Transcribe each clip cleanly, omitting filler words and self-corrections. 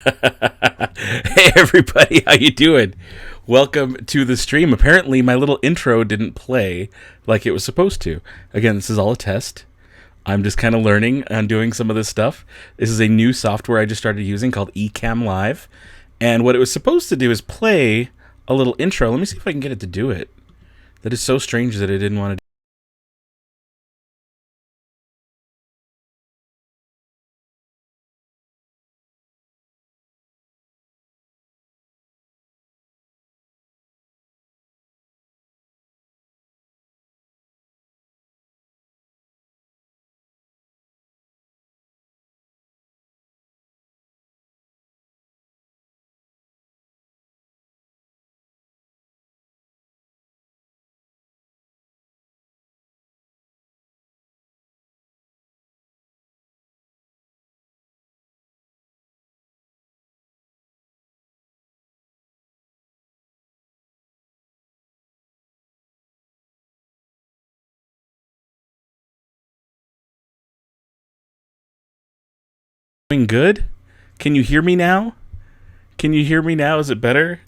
Hey everybody, how you doing? Welcome to the stream. Apparently my little intro didn't play like it was supposed to. Again, this is all a test. I'm just kind of learning and doing some of this stuff. This is a new software I just started using called Ecamm Live. And what it was supposed to do is play a little intro. Let me see if I can get it to do it. That is so strange that it didn't want to do. Doing good? Can you hear me now? Can you hear me now? Is it better?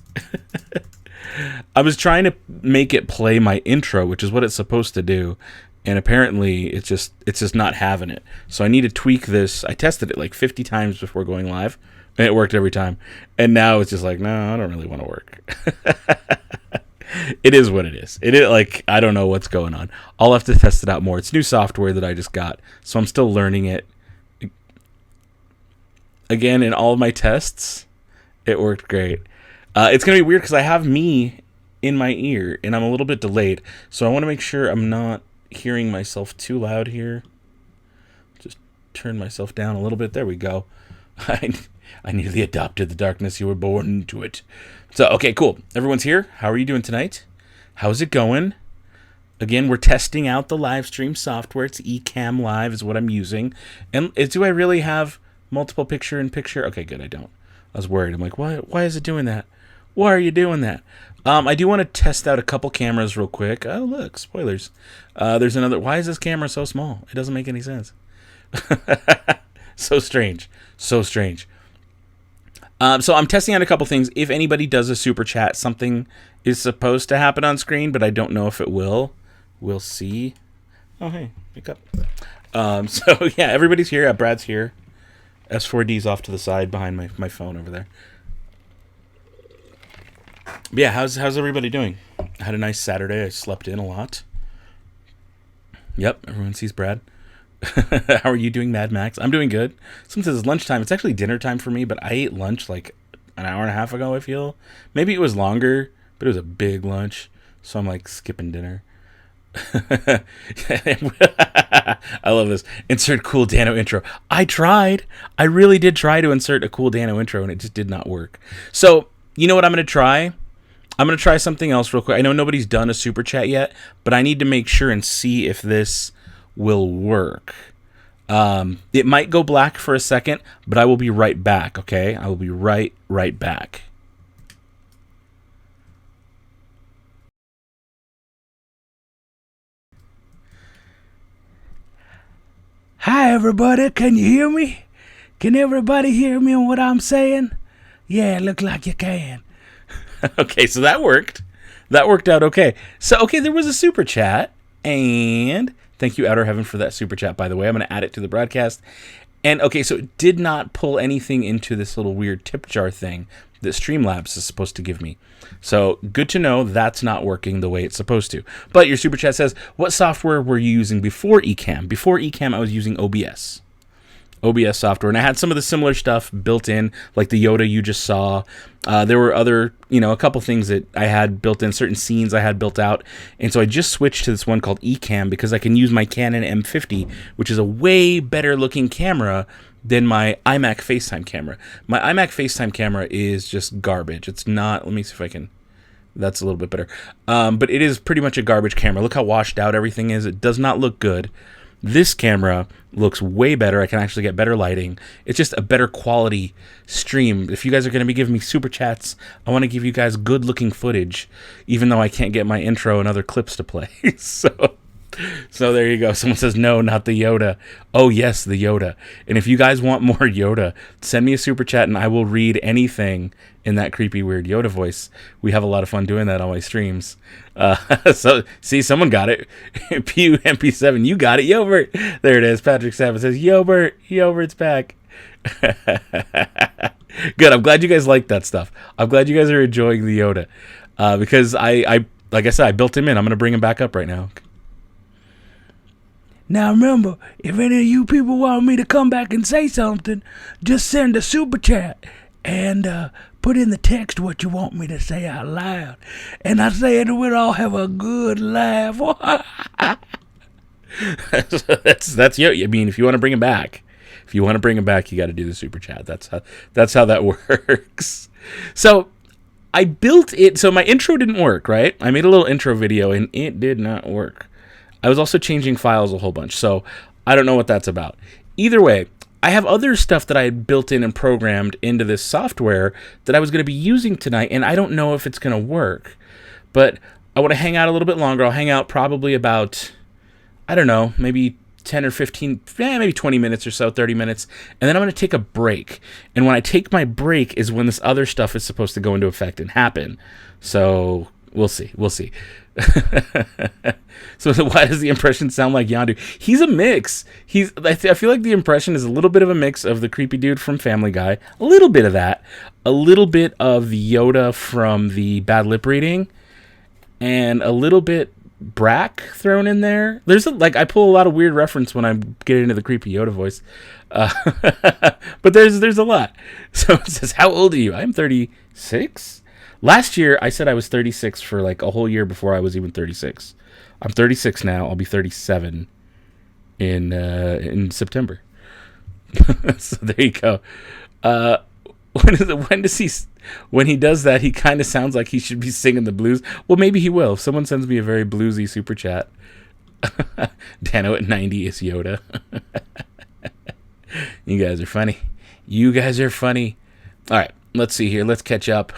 I was trying to make it play my intro, which is what it's supposed to do, and apparently it's just not having it. So I need to tweak this. I tested it like 50 times before going live, and it worked every time. And now it's just like, no, I don't really want to work. It is what it is. It is like, I don't know what's going on. I'll have to test it out more. It's new software that I just got, so I'm still learning it. Again, in all of my tests, it worked great. It's going to be weird because I have me in my ear, and I'm a little bit delayed. So I want to make sure I'm not hearing myself too loud here. Just turn myself down a little bit. There we go. I nearly adopted the darkness. You were born into it. So, okay, cool. Everyone's here. How are you doing tonight? How's it going? Again, we're testing out the live stream software. It's Ecamm Live is what I'm using. And do I really have multiple picture-in-picture? Okay, good, I don't. I was worried. I'm like, why is it doing that? Why are you doing that? I do want to test out a couple cameras real quick. Oh, look, spoilers. There's another. Why is this camera so small? It doesn't make any sense. So strange. So strange. So I'm testing out a couple things. If anybody does a super chat, something is supposed to happen on screen, but I don't know if it will. We'll see. Oh, hey, wake up. So, yeah, everybody's here. Brad's here. S4D's off to the side behind my phone over there. But yeah, how's everybody doing? I had a nice Saturday. I slept in a lot. Yep, everyone sees Brad. How are you doing, Mad Max? I'm doing good. Since it's lunchtime, it's actually dinner time for me, but I ate lunch like an hour and a half ago, I feel. Maybe it was longer, but it was a big lunch, so I'm like skipping dinner. I love this. Insert cool Dano intro. I tried. I really did try to insert a cool Dano intro, and it just did not work. So, you know what I'm going to try? I'm going to try something else real quick. I know nobody's done a super chat yet, but I need to make sure and see if this will work. It might go black for a second, but I will be right back, okay? I will be right back. Hi, everybody. Can you hear me? Can everybody hear me on what I'm saying? Yeah, look like you can. Okay, so that worked. That worked out okay. So, okay, there was a super chat. And thank you, Outer Heaven, for that super chat, by the way. I'm going to add it to the broadcast. And, okay, so it did not pull anything into this little weird tip jar thing that Streamlabs is supposed to give me. So, good to know that's not working the way it's supposed to. But your super chat says, what software were you using before Ecamm? Before Ecamm, I was using OBS software, and I had some of the similar stuff built in, like the Yoda you just saw. There were other, a couple things that I had built in, certain scenes I had built out, and so I just switched to this one called Ecamm because I can use my Canon M50, which is a way better looking camera than my iMac FaceTime camera. My iMac FaceTime camera is just garbage. It's not, let me see if I can, that's a little bit better. But it is pretty much a garbage camera. Look how washed out everything is. It does not look good. This camera looks way better. I can actually get better lighting. It's just a better quality stream. If you guys are going to be giving me super chats, I want to give you guys good looking footage, even though I can't get my intro and other clips to play. So So there you go. Someone says, no, not the Yoda. Oh, yes, the Yoda. And if you guys want more Yoda, send me a super chat and I will read anything in that creepy, weird Yoda voice. We have a lot of fun doing that on my streams. So, see, someone got it. Pew MP7, you got it, Yobert. There it is. Patrick Savage says, Yobert, Yobert's back. Good. I'm glad you guys like that stuff. I'm glad you guys are enjoying the Yoda. Because I like I said, I built him in. I'm going to bring him back up right now. Now remember, if any of you people want me to come back and say something, just send a super chat and put in the text what you want me to say out loud. And I say it, and we'll all have a good laugh. that's you. I mean, if you want to bring him back, you got to do the super chat. That's how that works. So I built it. So my intro didn't work, right? I made a little intro video and it did not work. I was also changing files a whole bunch, so I don't know what that's about. Either way, I have other stuff that I had built in and programmed into this software that I was going to be using tonight, and I don't know if it's going to work. But I want to hang out a little bit longer. I'll hang out probably about, I don't know, maybe 10 or 15, maybe 20 minutes or so, 30 minutes, and then I'm going to take a break. And when I take my break is when this other stuff is supposed to go into effect and happen. So we'll see. So why does the impression sound like Yondu? He's a mix. I feel like the impression is a little bit of a mix of the creepy dude from Family Guy, a little bit of that, a little bit of the Yoda from the bad lip reading, and a little bit Brack thrown in there. I pull a lot of weird reference when I get into the creepy Yoda voice, but there's a lot. So it says, how old are you? I'm 36. Last year, I said I was 36 for like a whole year before I was even 36. I'm 36 now. I'll be 37 in September. So there you go. When he does that, he kind of sounds like he should be singing the blues. Well, maybe he will. If someone sends me a very bluesy super chat. Dano at 90 is Yoda. You guys are funny. All right, let's see here. Let's catch up.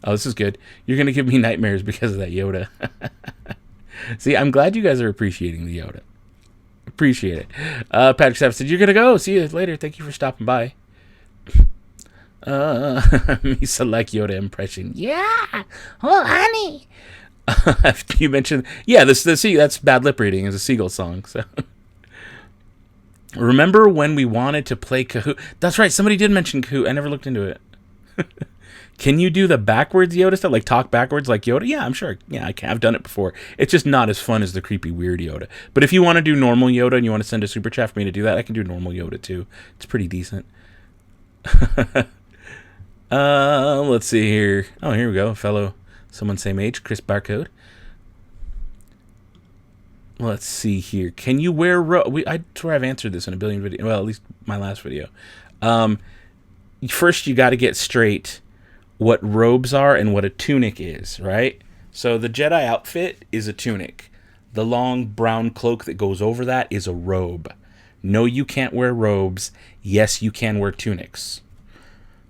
Oh, this is good. You're going to give me nightmares because of that Yoda. See, I'm glad you guys are appreciating the Yoda. Appreciate it. Patrick Savage said, you're going to go. See you later. Thank you for stopping by. Me select Yoda impression. Yeah. Oh, honey. You mentioned, yeah, that's bad lip reading is a Seagull song. So remember when we wanted to play Kahoot? That's right. Somebody did mention Kahoot. I never looked into it. Can you do the backwards Yoda stuff? Like talk backwards like Yoda? Yeah, I'm sure. Yeah, I've done it before. It's just not as fun as the creepy weird Yoda. But if you want to do normal Yoda and you want to send a super chat for me to do that, I can do normal Yoda too. It's pretty decent. Let's see here. Oh, here we go. Someone same age, Chris Barcode. Let's see here. Can you wear I swear I've answered this in a billion videos. Well, at least my last video. First, you got to get straight what robes are and what a tunic is, right? So the Jedi outfit is a tunic. The long brown cloak that goes over that is a robe. No, you can't wear robes. Yes, you can wear tunics.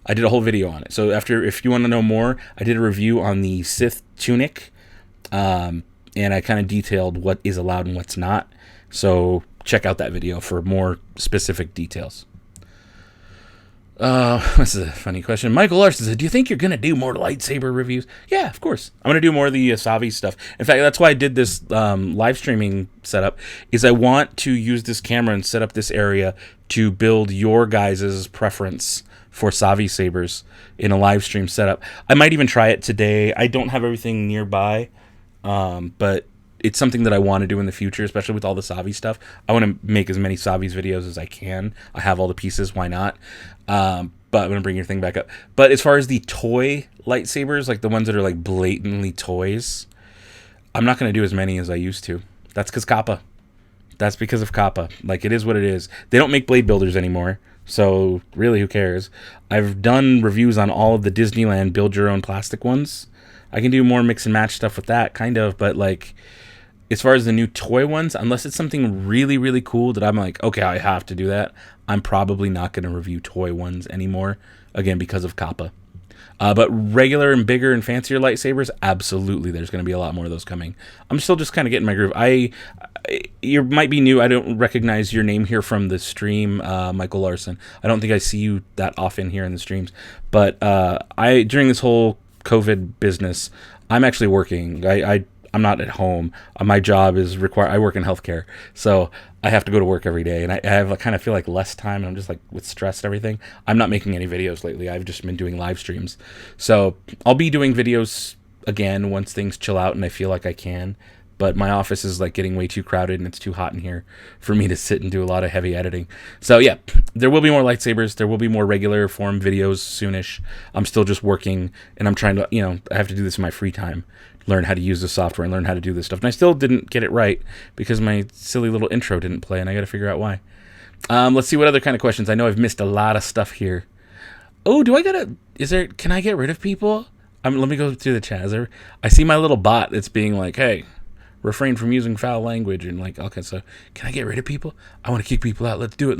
I did a whole video on it. So if you want to know more, I did a review on the Sith tunic, and I kind of detailed what is allowed and what's not. So check out that video for more specific details. This is a funny question. Michael Larson said, do you think you're going to do more lightsaber reviews? Yeah, of course. I'm going to do more of the Savi stuff. In fact, that's why I did this live streaming setup, is I want to use this camera and set up this area to build your guys' preference for Savi sabers in a live stream setup. I might even try it today. I don't have everything nearby, but it's something that I want to do in the future, especially with all the Savi stuff. I want to make as many Savi's videos as I can. I have all the pieces. Why not? But I'm going to bring your thing back up. But as far as the toy lightsabers, like the ones that are like blatantly toys, I'm not going to do as many as I used to. That's because Kappa. That's because of Kappa. Like, it is what it is. They don't make blade builders anymore. So really, who cares? I've done reviews on all of the Disneyland build your own plastic ones. I can do more mix and match stuff with that, kind of. But like, as far as the new toy ones, unless it's something really, really cool that I'm like, okay, I have to do that, I'm probably not going to review toy ones anymore. Again, because of Kappa. But regular and bigger and fancier lightsabers, absolutely, there's going to be a lot more of those coming. I'm still just kind of getting my groove. you might be new. I don't recognize your name here from the stream, Michael Larson. I don't think I see you that often here in the streams. But during this whole COVID business, I'm actually working. I'm not at home. My job is I work in healthcare, so I have to go to work every day, and I kind of feel like less time, and I'm just like with stress and everything. I'm not making any videos lately. I've just been doing live streams. So I'll be doing videos again once things chill out and I feel like I can. But my office is like getting way too crowded and it's too hot in here for me to sit and do a lot of heavy editing. So yeah, there will be more lightsabers. There will be more regular form videos soonish. I'm still just working, and I'm trying to, I have to do this in my free time, learn how to use the software and learn how to do this stuff. And I still didn't get it right because my silly little intro didn't play, and I got to figure out why. Let's see what other kind of questions. I know I've missed a lot of stuff here. Oh, can I get rid of people? Let me go through the chat. I see my little bot that's being like, hey, refrain from using foul language, and like, okay, so can I get rid of people? I want to kick people out. Let's do it.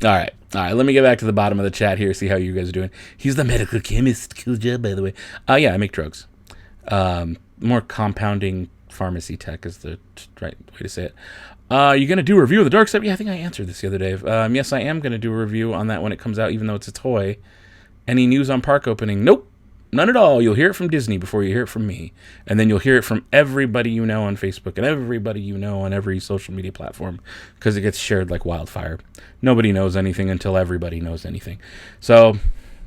All right. Let me get back to the bottom of the chat here, see how you guys are doing. He's the medical chemist. Cool job, by the way. Yeah, I make drugs. More compounding pharmacy tech is the right way to say it. You going to do a review of the Darksaber? Yeah, I think I answered this the other day. Yes, I am going to do a review on that when it comes out, even though it's a toy. Any news on park opening? Nope. None at all. You'll hear it from Disney before you hear it from me. And then you'll hear it from everybody you know on Facebook and everybody you know on every social media platform, because it gets shared like wildfire. Nobody knows anything until everybody knows anything. So,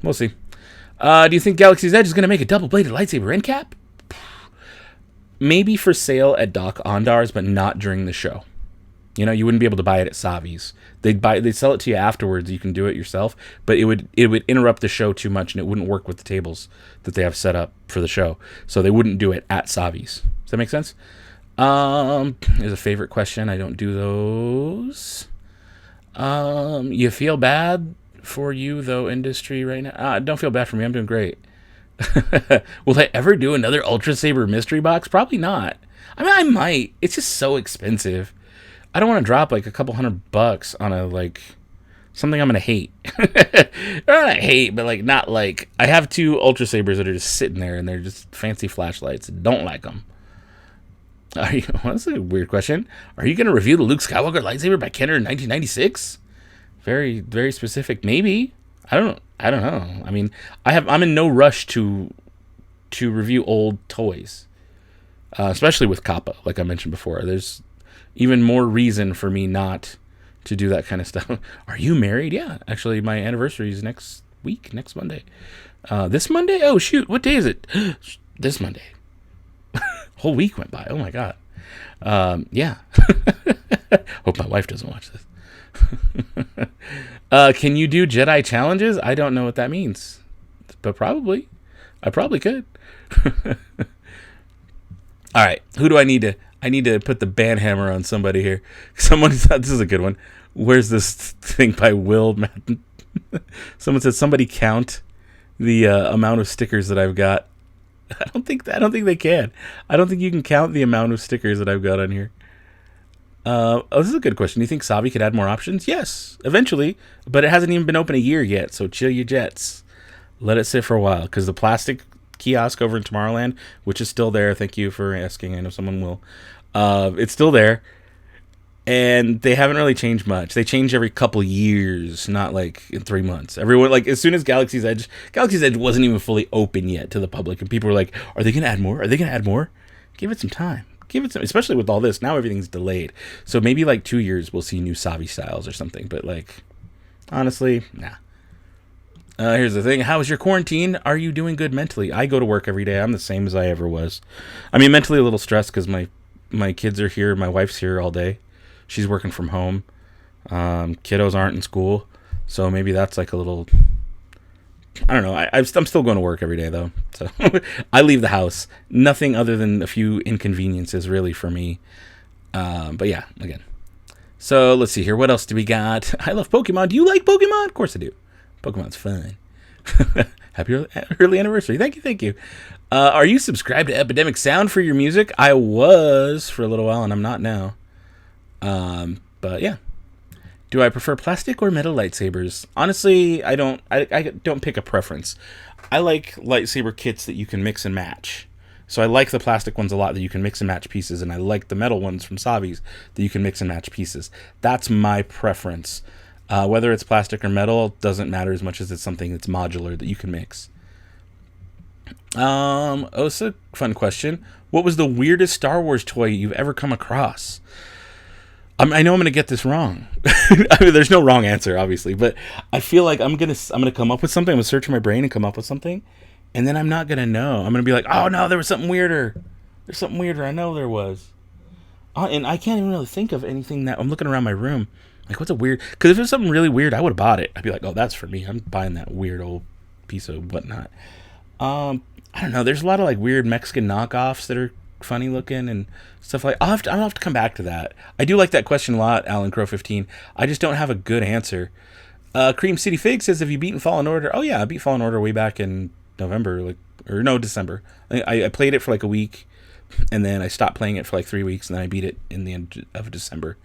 we'll see. Do you think Galaxy's Edge is going to make a double-bladed lightsaber end cap? Maybe for sale at Doc Ondar's, but not during the show. You wouldn't be able to buy it at Savi's. They'd sell it to you afterwards. You can do it yourself, but it would interrupt the show too much, and it wouldn't work with the tables that they have set up for the show. So they wouldn't do it at Savi's. Does that make sense? Is a favorite question. I don't do those. You feel bad for you though, industry right now? Don't feel bad for me. I'm doing great. Will I ever do another Ultra Saber mystery box? Probably not. I mean, I might. It's just so expensive. I don't want to drop like a couple $100 on something I'm gonna hate. Not hate, but like not like. I have 2 Ultra Sabers that are just sitting there, and they're just fancy flashlights. Don't like them. Well, that's a weird question. Are you gonna review the Luke Skywalker lightsaber by Kenner in 1996? Very, very specific. Maybe. I don't know. I mean, I'm in no rush to review old toys, especially with Kappa. Like I mentioned before, there's even more reason for me not to do that kind of stuff. Are you married? Yeah, actually, my anniversary is next Monday. This Monday? Oh shoot, what day is it? This Monday. Whole week went by. Oh my god. Yeah. Hope my wife doesn't watch this. Can you do Jedi Challenges? I don't know what that means, but probably. I probably could. All right, who do I need to? I need to put the ban hammer on somebody here. Someone thought this is a good one. Where's this thing by Will Madden? Someone said somebody count the amount of stickers that I've got. I don't think they can. I don't think you can count the amount of stickers that I've got on here. This is a good question. Do you think Savi could add more options? Yes, eventually, but it hasn't even been open a year yet. So chill your jets. Let it sit for a while, because the plastic kiosk over in Tomorrowland, which is still there. Thank you for asking. I know someone will. It's still there, and they haven't really changed much. They change every couple years, not like in 3 months. Everyone, like, as soon as Galaxy's Edge wasn't even fully open yet to the public, and people were like, "Are they going to add more? Are they going to add more?" Give it some time. Especially with all this. Now everything's delayed, so maybe like 2 years we'll see new Savi styles or something. But like, honestly, nah. Here's the thing. How is your quarantine? Are you doing good mentally? I go to work every day. I'm the same as I ever was. I mean, mentally a little stressed because my kids are here. My wife's here all day. She's working from home. Kiddos aren't in school. So maybe that's like a little... I don't know. I'm still going to work every day, though. So I leave the house. Nothing other than a few inconveniences, really, for me. But yeah, again. So let's see here. What else do we got? I love Pokemon. Do you like Pokemon? Of course I do. Pokemon's fun. Happy early anniversary. Thank you. Are you subscribed to Epidemic Sound for your music? I was for a little while, and I'm not now. But yeah. Do I prefer plastic or metal lightsabers? Honestly, I don't. I don't pick a preference. I like lightsaber kits that you can mix and match. So I like the plastic ones a lot that you can mix and match pieces, and I like the metal ones from Savi's that you can mix and match pieces. That's my preference. Whether it's plastic or metal doesn't matter as much as it's something that's modular that you can mix. It's a fun question. What was the weirdest Star Wars toy you've ever come across? I know I'm going to get this wrong. I mean, there's no wrong answer, obviously, but I feel like I'm gonna come up with something. I'm gonna search in my brain and come up with something, and then I'm not gonna know. I'm gonna be like, oh no, there was something weirder. There's something weirder. I know there was, and I can't even really think of anything that I'm looking around my room. Like, what's a weird? Because if it was something really weird, I would have bought it. I'd be like, oh, that's for me. I'm buying that weird old piece of whatnot. I don't know. There's a lot of like weird Mexican knockoffs that are funny looking and stuff like. I'll have to come back to that. I do like that question a lot, Alan Crow 15. I just don't have a good answer. Cream City Fig says, have you beaten Fallen Order? Oh yeah, I beat Fallen Order way back in November, December. I played it for like a week, and then I stopped playing it for like 3 weeks, and then I beat it in the end of December.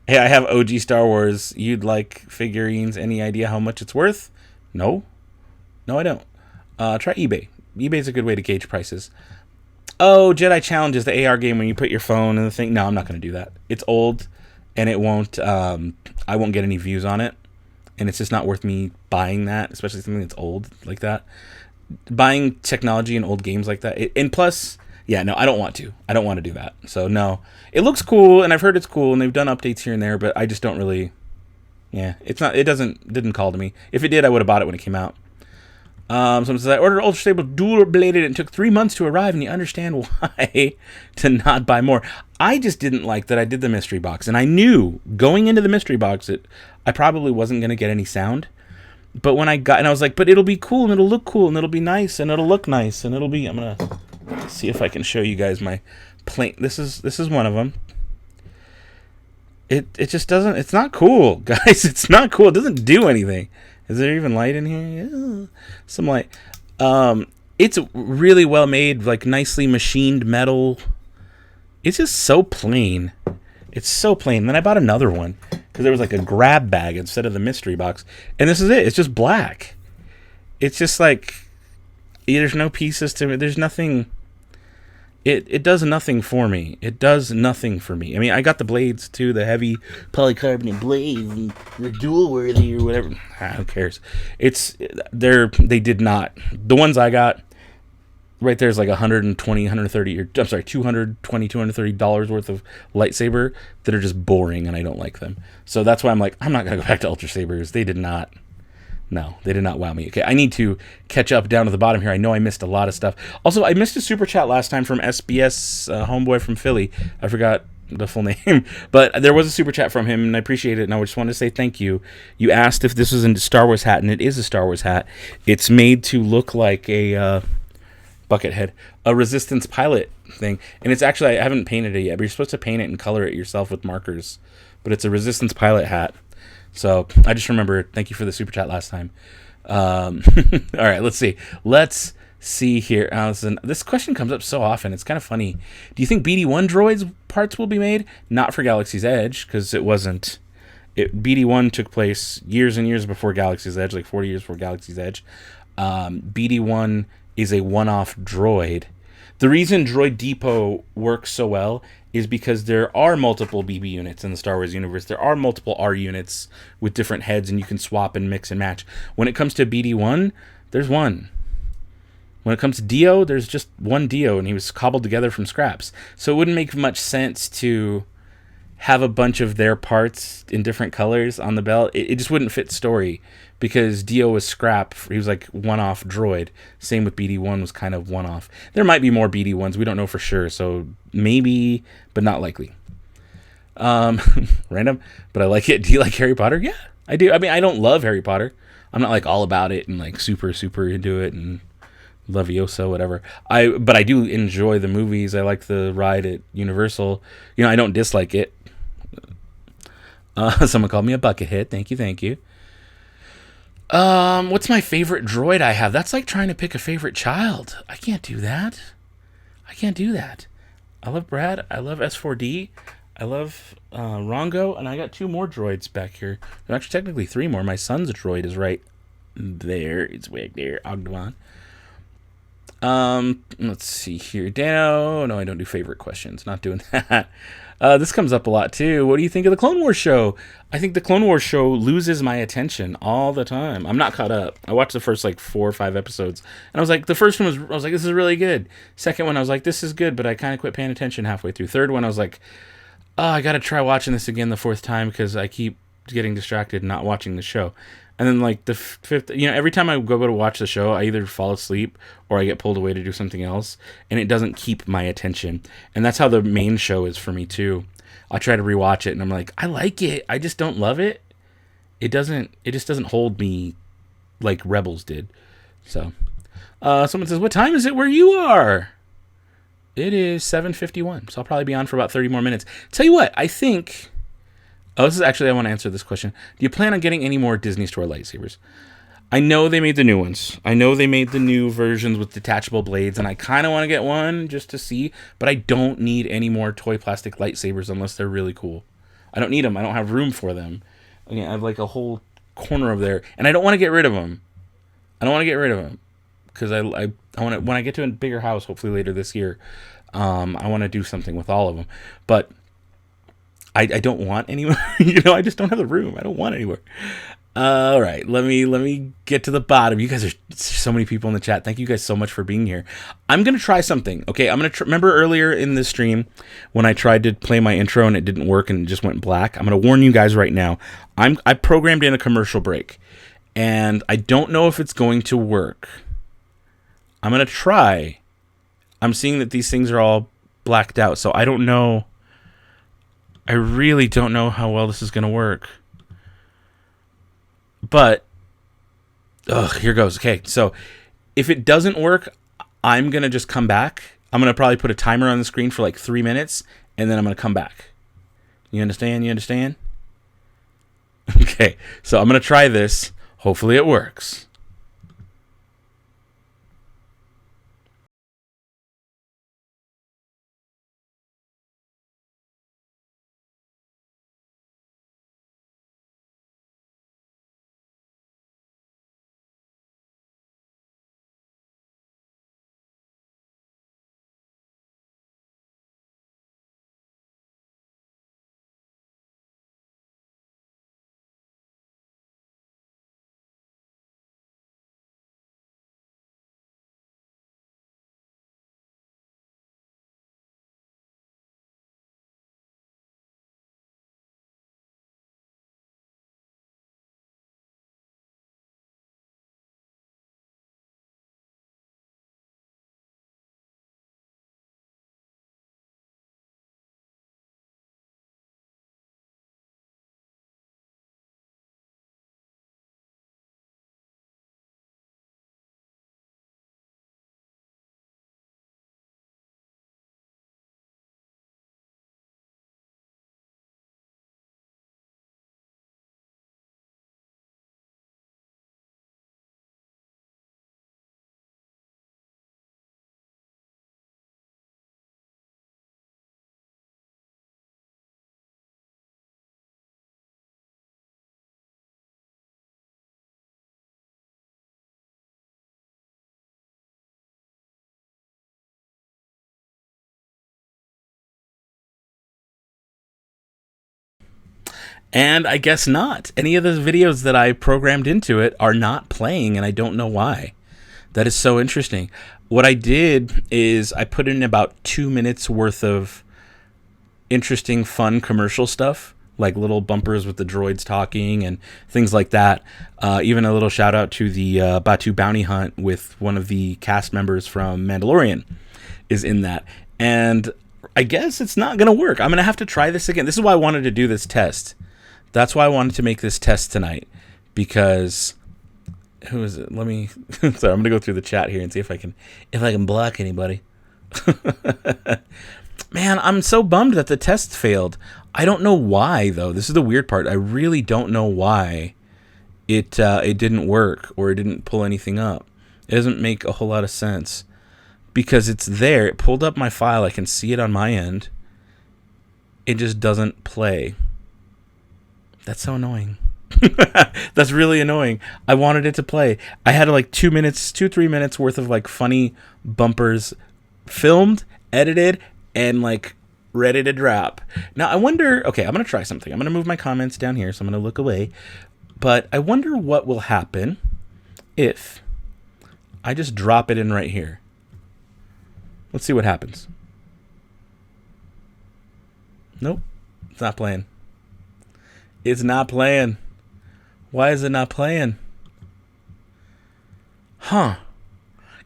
Hey, I have OG Star Wars. You'd like figurines? Any idea how much it's worth? No, I don't. Try eBay. eBay's a good way to gauge prices. Oh, Jedi Challenges, the AR game when you put your phone in the thing. No, I'm not going to do that. It's old, and it won't. I won't get any views on it, and it's just not worth me buying that, especially something that's old like that. Buying technology in old games like that, and plus. Yeah, no, I don't want to. I don't want to do that. So, no. It looks cool, and I've heard it's cool, and they've done updates here and there, but I just don't really... Yeah, didn't call to me. If it did, I would have bought it when it came out. Someone says, I ordered Ultra Stable dual-bladed, and it took 3 months to arrive, and you understand why to not buy more. I just didn't like that I did the mystery box, and I knew, going into the mystery box, that I probably wasn't going to get any sound. But when I got... And I was like, but it'll be cool, and it'll look cool, and it'll be nice, and it'll look nice, and it'll be... I'm going to... see if I can show you guys my plane. This is one of them. It just doesn't. It's not cool, guys. It's not cool. It doesn't do anything. Is there even light in here? Yeah, some light. It's really well made, like nicely machined metal. It's just so plain. It's so plain. Then I bought another one because there was like a grab bag instead of the mystery box, and this is it. It's just black. It's just like there's no pieces to it. There's nothing. It does nothing for me. It does nothing for me. I mean, I got the blades too, the heavy polycarbonate blades, and the dual worthy or whatever. Who cares? They did not. The ones I got right there is like $120, $130, or I'm sorry, $220, $230 worth of lightsaber that are just boring, and I don't like them. So that's why I'm like, I'm not gonna go back to Ultra Sabers. They did not. No, they did not wow me. Okay, I need to catch up down to the bottom here. I know I missed a lot of stuff. Also, I missed a super chat last time from SBS Homeboy from Philly. I forgot the full name, but there was a super chat from him, and I appreciate it, and I just wanted to say thank you. You asked if this was a Star Wars hat, and it is a Star Wars hat. It's made to look like a bucket head, a Resistance pilot thing, and it's actually, I haven't painted it yet, but you're supposed to paint it and color it yourself with markers, but it's a Resistance pilot hat. So I just remembered. Thank you for the super chat last time. All right, let's see. Let's see here. Listen, this question comes up so often. It's kind of funny. Do you think BD-1 droids parts will be made? Not for Galaxy's Edge, because it wasn't. BD-1 took place years and years before Galaxy's Edge, like 40 years before Galaxy's Edge. BD-1 is a one-off droid. The reason Droid Depot works so well is because there are multiple BB units in the Star Wars universe. There are multiple R units with different heads, and you can swap and mix and match. When it comes to BD-1, there's one. When it comes to Dio, there's just one Dio, and he was cobbled together from scraps. So it wouldn't make much sense to have a bunch of their parts in different colors on the belt. It just wouldn't fit story, because Dio was scrap. He was like one-off droid. Same with BD-1 was kind of one-off. There might be more BD-1s. We don't know for sure, so maybe, but not likely. Random, but I like it. Do you like Harry Potter? Yeah, I do. I mean, I don't love Harry Potter. I'm not like all about it and like super into it and Leviosa, whatever. But I do enjoy the movies. I like the ride at Universal. You know, I don't dislike it. Someone called me a buckethead. Thank you. What's my favorite droid I have? That's like trying to pick a favorite child. I can't do that. I love Brad. I love S4D. I love Rongo. And I got 2 more droids back here. Actually, technically 3 more. My son's droid is right there. It's way there. Ogdevon. Let's see here. Dano. No, I don't do favorite questions. Not doing that. This comes up a lot too. What do you think of the Clone Wars show? I think the Clone Wars show loses my attention all the time. I'm not caught up. I watched the first like 4 or 5 episodes, and I was like, the first one I was like, this is really good. Second one, I was like, this is good, but I kind of quit paying attention halfway through. Third one, I was like, oh, I got to try watching this again the 4th time because I keep getting distracted and not watching the show. And then like the 5th, every time I go to watch the show, I either fall asleep or I get pulled away to do something else, and it doesn't keep my attention. And that's how the main show is for me too. I try to rewatch it, and I'm like, I like it, I just don't love it. It just doesn't hold me like Rebels did. So, someone says, "What time is it where you are?" It is 7:51, so I'll probably be on for about 30 more minutes. Tell you what, I think. Oh, this is actually, I want to answer this question. Do you plan on getting any more Disney Store lightsabers? I know they made the new ones. I know they made the new versions with detachable blades, and I kind of want to get one just to see, but I don't need any more toy plastic lightsabers unless they're really cool. I don't need them. I don't have room for them. Again, I have like a whole corner over there, and I don't want to get rid of them. I don't want to get rid of them because I want to, when I get to a bigger house, hopefully later this year, I want to do something with all of them. But I don't want anywhere. I just don't have the room. I don't want anywhere. All right, let me get to the bottom. You guys are so many people in the chat. Thank you guys so much for being here. I'm gonna try something. Okay, I'm gonna remember earlier in this stream when I tried to play my intro and it didn't work and it just went black. I'm gonna warn you guys right now. I programmed in a commercial break, and I don't know if it's going to work. I'm gonna try. I'm seeing that these things are all blacked out, so I don't know. I really don't know how well this is going to work. But, here goes. Okay, so if it doesn't work, I'm going to just come back. I'm going to probably put a timer on the screen for like 3 minutes, and then I'm going to come back. You understand? You understand? Okay, so I'm going to try this. Hopefully it works. And I guess not. Any of the videos that I programmed into it are not playing, and I don't know why. That is so interesting. What I did is I put in about 2 minutes worth of interesting, fun commercial stuff, like little bumpers with the droids talking and things like that. Even a little shout out to the Batu bounty hunt with one of the cast members from Mandalorian is in that. And I guess it's not going to work. I'm going to have to try this again. This is why I wanted to do this test. That's why I wanted to make this test tonight, because who is it? Let me. Sorry, I'm gonna go through the chat here and see if I can block anybody. Man, I'm so bummed that the test failed. I don't know why though. This is the weird part. I really don't know why it didn't work or it didn't pull anything up. It doesn't make a whole lot of sense. because it's there. It pulled up my file. I can see it on my end. It just doesn't play. That's so annoying. That's really annoying. I wanted it to play. I had like 3 minutes worth of like funny bumpers filmed, edited, and like ready to drop. Now I wonder, okay, I'm going to try something. I'm going to move my comments down here, so I'm going to look away. But I wonder what will happen if I just drop it in right here. Let's see what happens. Nope, it's not playing. It's not playing. Why is it not playing? Huh.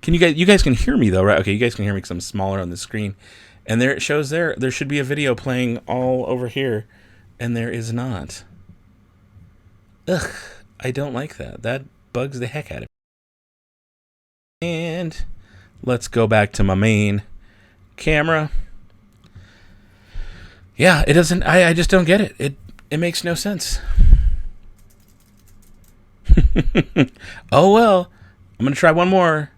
Can you guys can hear me though, right? Okay, you guys can hear me because I'm smaller on the screen. And there it shows there should be a video playing all over here, and there is not. Ugh, I don't like that. That bugs the heck out of me. And let's go back to my main camera. Yeah, it doesn't, I just don't get it. It makes no sense. Oh well, I'm going to try one more.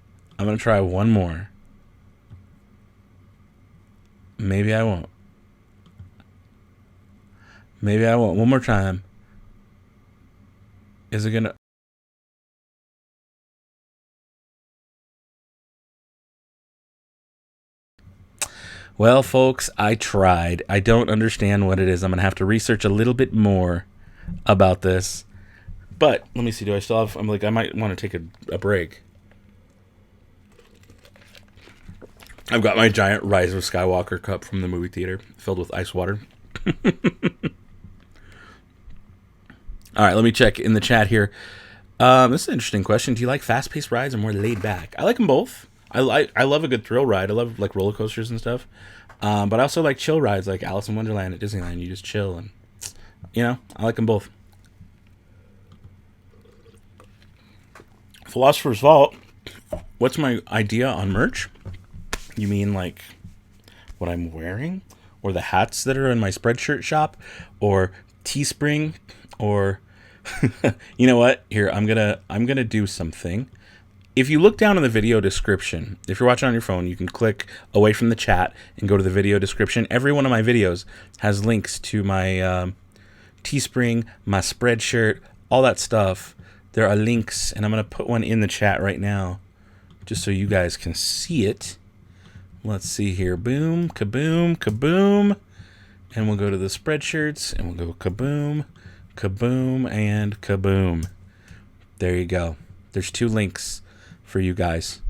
Maybe I won't. One more time. Is it going to... Well, folks, I tried. I don't understand what it is. I'm going to have to research a little bit more about this. But let me see. Do I still have... I might want to take a break. I've got my giant Rise of Skywalker cup from the movie theater filled with ice water. All right, let me check in the chat here. This is an interesting question. Do you like fast-paced rides or more laid back? I like them both. I love a good thrill ride. I love like roller coasters and stuff. But I also like chill rides like Alice in Wonderland at Disneyland. You just chill and, I like them both. Philosopher's Vault. What's my idea on merch? You mean like what I'm wearing? Or the hats that are in my Spreadshirt shop? Or Teespring? Or you know what? Here, I'm gonna do something. If you look down in the video description, if you're watching on your phone, you can click away from the chat and go to the video description. Every one of my videos has links to my Teespring, my Spreadshirt, all that stuff. There are links, and I'm going to put one in the chat right now just so you guys can see it. Let's see here. Boom, kaboom, kaboom. And we'll go to the Spreadshirts, and we'll go kaboom, kaboom, and kaboom. There you go. There's 2 links for you guys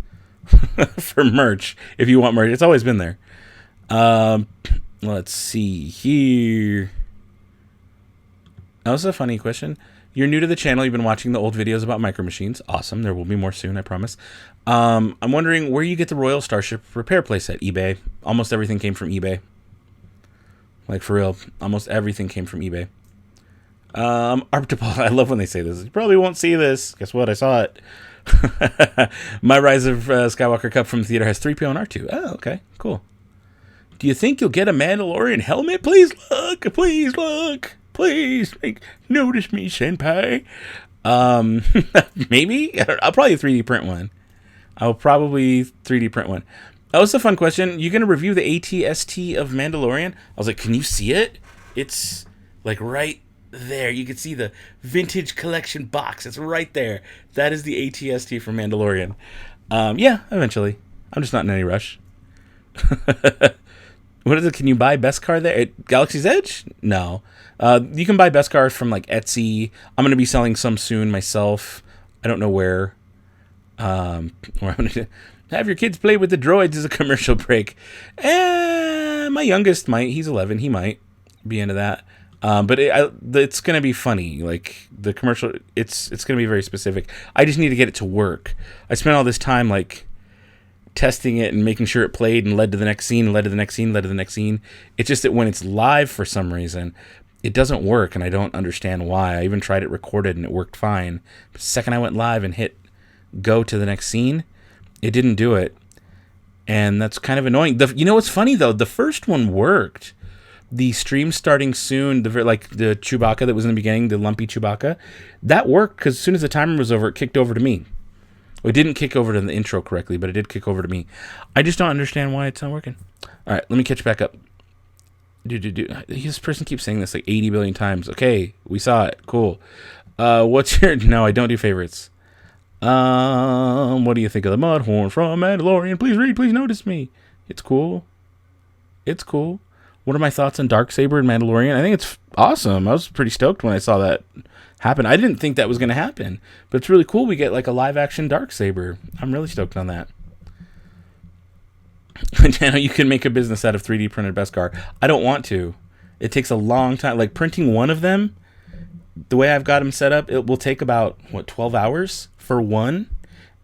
for merch. If you want merch, it's always been there. Let's see here. That was a funny question. You're new to the channel. You've been watching the old videos about Micro Machines. Awesome. There will be more soon, I promise. I'm wondering where you get the Royal Starship repair playset. eBay. Almost everything came from eBay. Like, for real. Almost everything came from eBay. Arptopol. I love when they say this. You probably won't see this. Guess what? I saw it. My Rise of Skywalker cup from the theater has 3PO and R2. Oh, okay. Cool. Do you think you'll get a Mandalorian helmet? Please look. Please look. Please notice me, senpai. Maybe. I'll probably 3D print one. I'll probably 3D print one. That was a fun question. You gonna review the ATST of Mandalorian? I was like, can you see it? It's like right there. You can see the vintage collection box. It's right there. That is the ATST for Mandalorian. Yeah, eventually. I'm just not in any rush. What is it? Can you buy Beskar there at Galaxy's Edge? No. You can buy Beskar from like Etsy. I'm gonna be selling some soon myself. I don't know where. Where I'm gonna have your kids play with the droids as a commercial break. My youngest might. He's 11. He might be into that. But it's gonna be funny. Like the commercial, it's gonna be very specific. I just need to get it to work. I spent all this time like testing it and making sure it played and led to the next scene, led to the next scene, led to the next scene. It's just that when it's live for some reason, it doesn't work, and I don't understand why. I even tried it recorded and it worked fine. The second I went live and hit go to the next scene, it didn't do it, and that's kind of annoying. You know what's funny though? The first one worked. The stream starting soon, the Chewbacca that was in the beginning, the lumpy Chewbacca, that worked because as soon as the timer was over, it kicked over to me. It didn't kick over to the intro correctly, but it did kick over to me. I just don't understand why it's not working. All right, let me catch back up. This person keeps saying this like 80 billion times. Okay, we saw it. Cool. What's your... No, I don't do favorites. What do you think of the Mudhorn from Mandalorian? Please read, please notice me. It's cool. It's cool. What are my thoughts on Darksaber and Mandalorian? I think it's awesome. I was pretty stoked when I saw that happen. I didn't think that was going to happen, but it's really cool. We get like a live action Darksaber. I'm really stoked on that. Channel, you can make a business out of 3D printed Beskar. I don't want to. It takes a long time. Like printing one of them, the way I've got them set up, it will take about, 12 hours for one?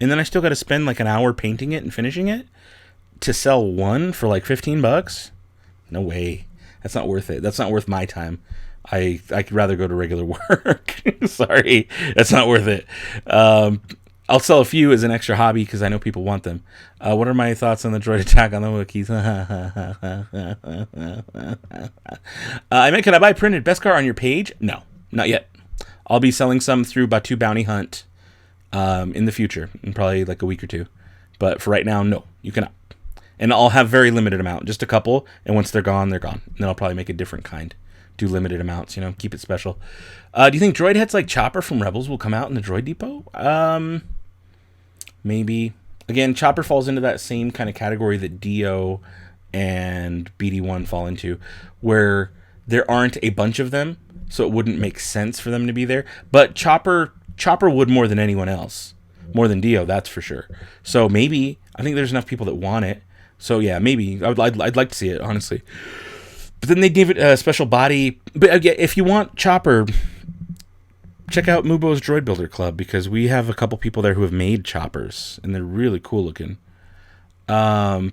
And then I still got to spend like an hour painting it and finishing it to sell one for like $15? No way. That's not worth it. That's not worth my time. I could rather go to regular work. Sorry. That's not worth it. I'll sell a few as an extra hobby because I know people want them. What are my thoughts on the droid attack on the Wookiees? I meant, can I buy printed Beskar on your page? No, not yet. I'll be selling some through Batu Bounty Hunt in the future, in probably like a week or two. But for right now, no, you cannot. And I'll have very limited amount, just a couple. And once they're gone, they're gone. And then I'll probably make a different kind. Do limited amounts, keep it special. Do you think droid heads like Chopper from Rebels will come out in the Droid Depot? Maybe. Again, Chopper falls into that same kind of category that Dio and BD1 fall into, where there aren't a bunch of them, so it wouldn't make sense for them to be there. But Chopper would more than anyone else. More than Dio, that's for sure. So maybe. I think there's enough people that want it. So yeah, maybe. I'd like to see it, honestly. But then they give it a special body. But again, if you want Chopper, check out Mubo's Droid Builder Club, because we have a couple people there who have made Choppers, and they're really cool looking. What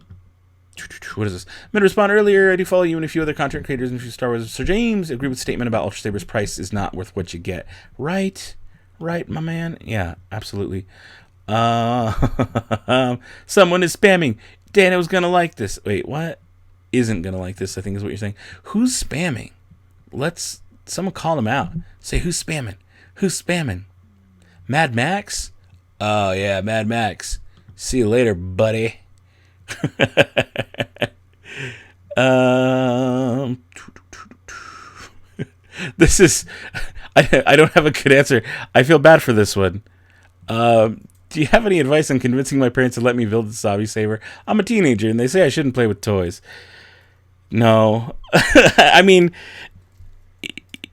is this? I'm going to respond earlier. I do follow you and a few other content creators and a few Star Wars. Sir James, agree with the statement about Ultra Saber's price is not worth what you get. Right, my man. Yeah, absolutely. Someone is spamming. Dano's going to like this. Wait, what? Isn't going to like this, I think is what you're saying. Who's spamming? Someone call him out. Say, who's spamming? Who's spamming? Mad Max? Oh, yeah, Mad Max. See you later, buddy. This is... I don't have a good answer. I feel bad for this one. Do you have any advice on convincing my parents to let me build a Sabi Saber? I'm a teenager, and they say I shouldn't play with toys. No. I mean,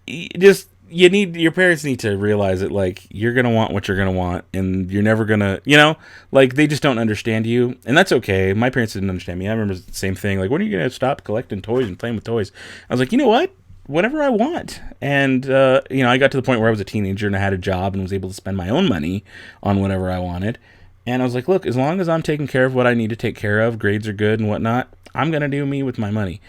your parents need to realize that, like, you're going to want what you're going to want, and you're never going to, like, they just don't understand you, and that's okay. My parents didn't understand me. I remember the same thing, like, when are you going to stop collecting toys and playing with toys? I was like, you know what? Whatever I want. And, I got to the point where I was a teenager and I had a job and was able to spend my own money on whatever I wanted. And I was like, look, as long as I'm taking care of what I need to take care of, grades are good and whatnot, I'm going to do me with my money.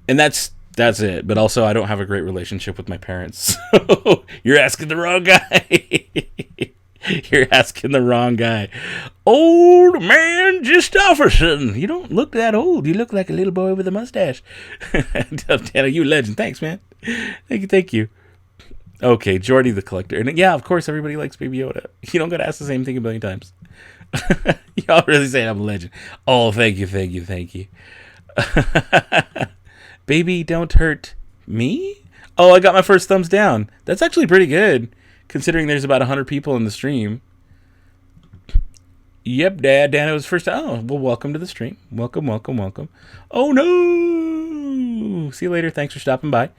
And that's it. But also, I don't have a great relationship with my parents. So you're asking the wrong guy. You're asking the wrong guy. Old man Jefferson. You don't look that old. You look like a little boy with a mustache. Tanner, you legend. Thanks, man. Thank you. Okay, Jordy the Collector. And yeah, of course, everybody likes Baby Yoda. You don't got to ask the same thing a billion times. Y'all really saying I'm a legend. Oh, thank you. Baby, don't hurt me? Oh, I got my first thumbs down. That's actually pretty good, considering there's about 100 people in the stream. Yep, Dad. Dano's first time. Oh, well, welcome to the stream. Welcome. Oh, no. See you later. Thanks for stopping by.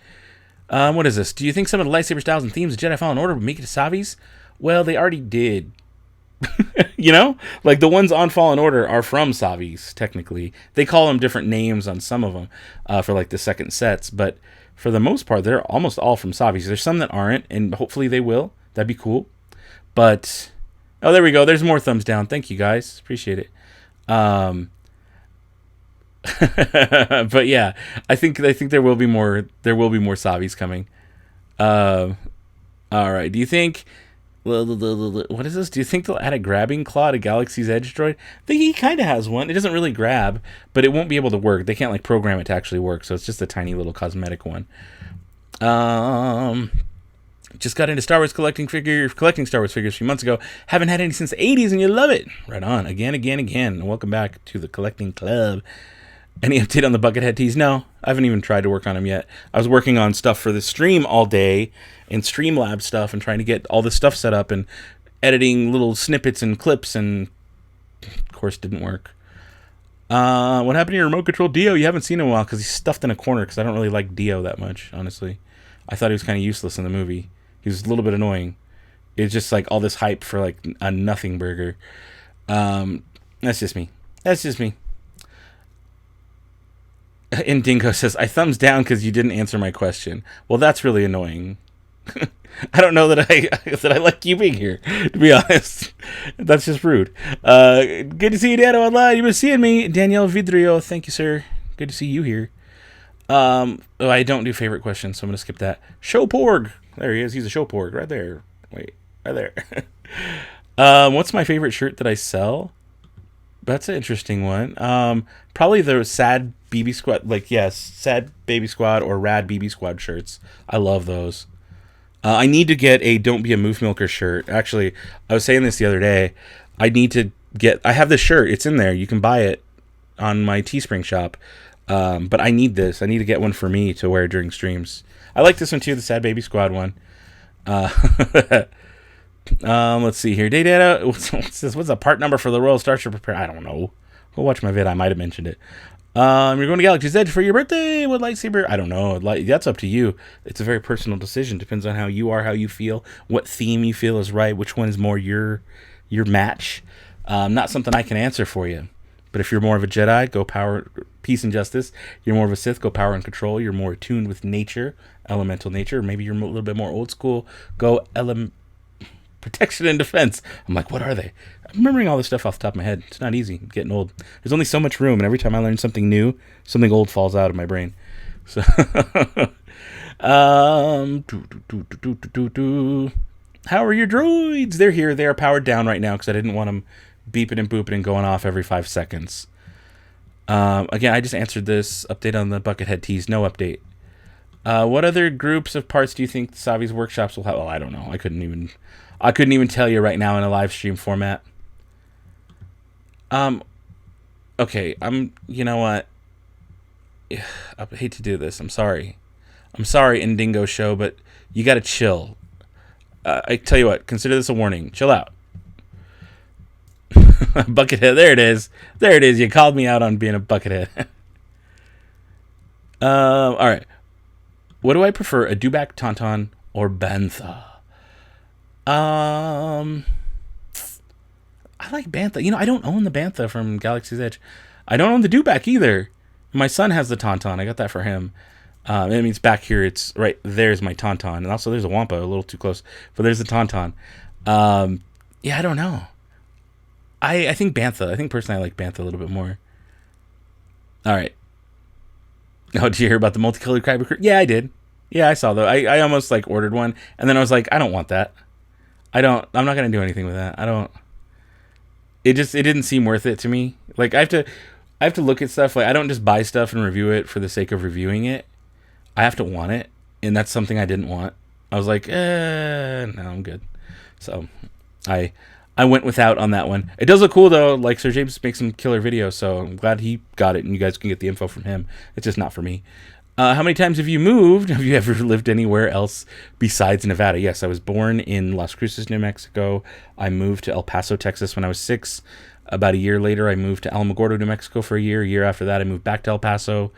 What is this? Do you think some of the lightsaber styles and themes of Jedi Fallen Order would make it to Savis? Well, they already did. Like the ones on Fallen Order are from Savis, technically. They call them different names on some of them for like the second sets, but for the most part, they're almost all from Savis. There's some that aren't, and hopefully they will. That'd be cool. But, oh, there we go. There's more thumbs down. Thank you, guys. Appreciate it. But yeah, I think there will be more. There will be more Savis coming. All right. Do you think? What is this? Do you think they'll add a grabbing claw to Galaxy's Edge droid? I think he kind of has one. It doesn't really grab, but it won't be able to work. They can't like program it to actually work, so it's just a tiny little cosmetic one. Just got into Star Wars collecting Star Wars figures a few months ago. Haven't had any since the 80s, and you love it. Right on. Again. And welcome back to the collecting club. Any update on the Buckethead tees? No, I haven't even tried to work on them yet. I was working on stuff for the stream all day, and Streamlab stuff, and trying to get all this stuff set up, and editing little snippets and clips, and of course didn't work. What happened to your remote control Dio? You haven't seen him in a while because he's stuffed in a corner, because I don't really like Dio that much, honestly. I thought he was kind of useless in the movie. He was a little bit annoying. It's just like all this hype for like a nothing burger. That's just me. And Dingo says, I thumbs down because you didn't answer my question. Well, that's really annoying. I don't know that I like you being here, to be honest. That's just rude. Good to see you, Dano, online. You've been seeing me. Danielle Vidrio, thank you, sir. Good to see you here. I don't do favorite questions, so I'm going to skip that. Showporg. There he is. He's a Showporg right there. Wait, right there. What's my favorite shirt that I sell? That's an interesting one. Probably the Sad BB Squad, Sad Baby Squad or Rad BB Squad shirts. I love those. I need to get a Don't Be a Moof Milker shirt. Actually, I was saying this the other day. I have this shirt. It's in there. You can buy it on my Teespring shop. But I need this. I need to get one for me to wear during streams. I like this one too, the Sad Baby Squad one. Let's see here. Data. What's the part number for the Royal Starship Repair? I don't know. Go watch my vid. I might have mentioned it. You're going to Galaxy's Edge for your birthday. What lightsaber? I don't know. That's up to you. It's a very personal decision. Depends on how you are, how you feel, what theme you feel is right, which one is more your match. Not something I can answer for you. But if you're more of a Jedi, go power, peace and justice. You're more of a Sith, go power and control. You're more attuned with nature, elemental nature. Or maybe you're a little bit more old school, go protection and defense. I'm like, what are they? I'm remembering all this stuff off the top of my head. It's not easy. I'm getting old. There's only so much room, and every time I learn something new, something old falls out of my brain. So, how are your droids? They're here. They are powered down right now because I didn't want them beeping and booping and going off every 5 seconds. Again, I just answered this. Update on the Buckethead tees. No update. What other groups of parts do you think Savi's workshops will have? Well, I don't know. I couldn't even tell you right now in a live stream format. Okay. You know what? I hate to do this. I'm sorry, Indingo Show, but you got to chill. I tell you what. Consider this a warning. Chill out. Buckethead. There it is. You called me out on being a buckethead. All right. What do I prefer, a Dewback, Tauntaun, or Bantha? I like Bantha. I don't own the Bantha from Galaxy's Edge. I don't own the Dewback either. My son has the Tauntaun. I got that for him. It means back here, it's right there's my Tauntaun. And also there's a Wampa, a little too close. But there's the Tauntaun. Yeah, I don't know. I think Bantha. I think personally I like Bantha a little bit more. All right. Oh, did you hear about the multicolored Kyber Crew? Yeah, I did. Yeah, I saw that. I almost ordered one, and then I was like, I don't want that. I'm not gonna do anything with that. It didn't seem worth it to me. I have to look at stuff. I don't just buy stuff and review it for the sake of reviewing it. I have to want it, and that's something I didn't want. I was like, no, I'm good. So, I went without on that one. It does look cool, though. Sir James makes some killer videos, so I'm glad he got it, and you guys can get the info from him. It's just not for me. How many times have you moved? Have you ever lived anywhere else besides Nevada? Yes, I was born in Las Cruces, New Mexico. I moved to El Paso, Texas when I was 6. About a year later, I moved to Alamogordo, New Mexico for a year. A year after that, I moved back to El Paso.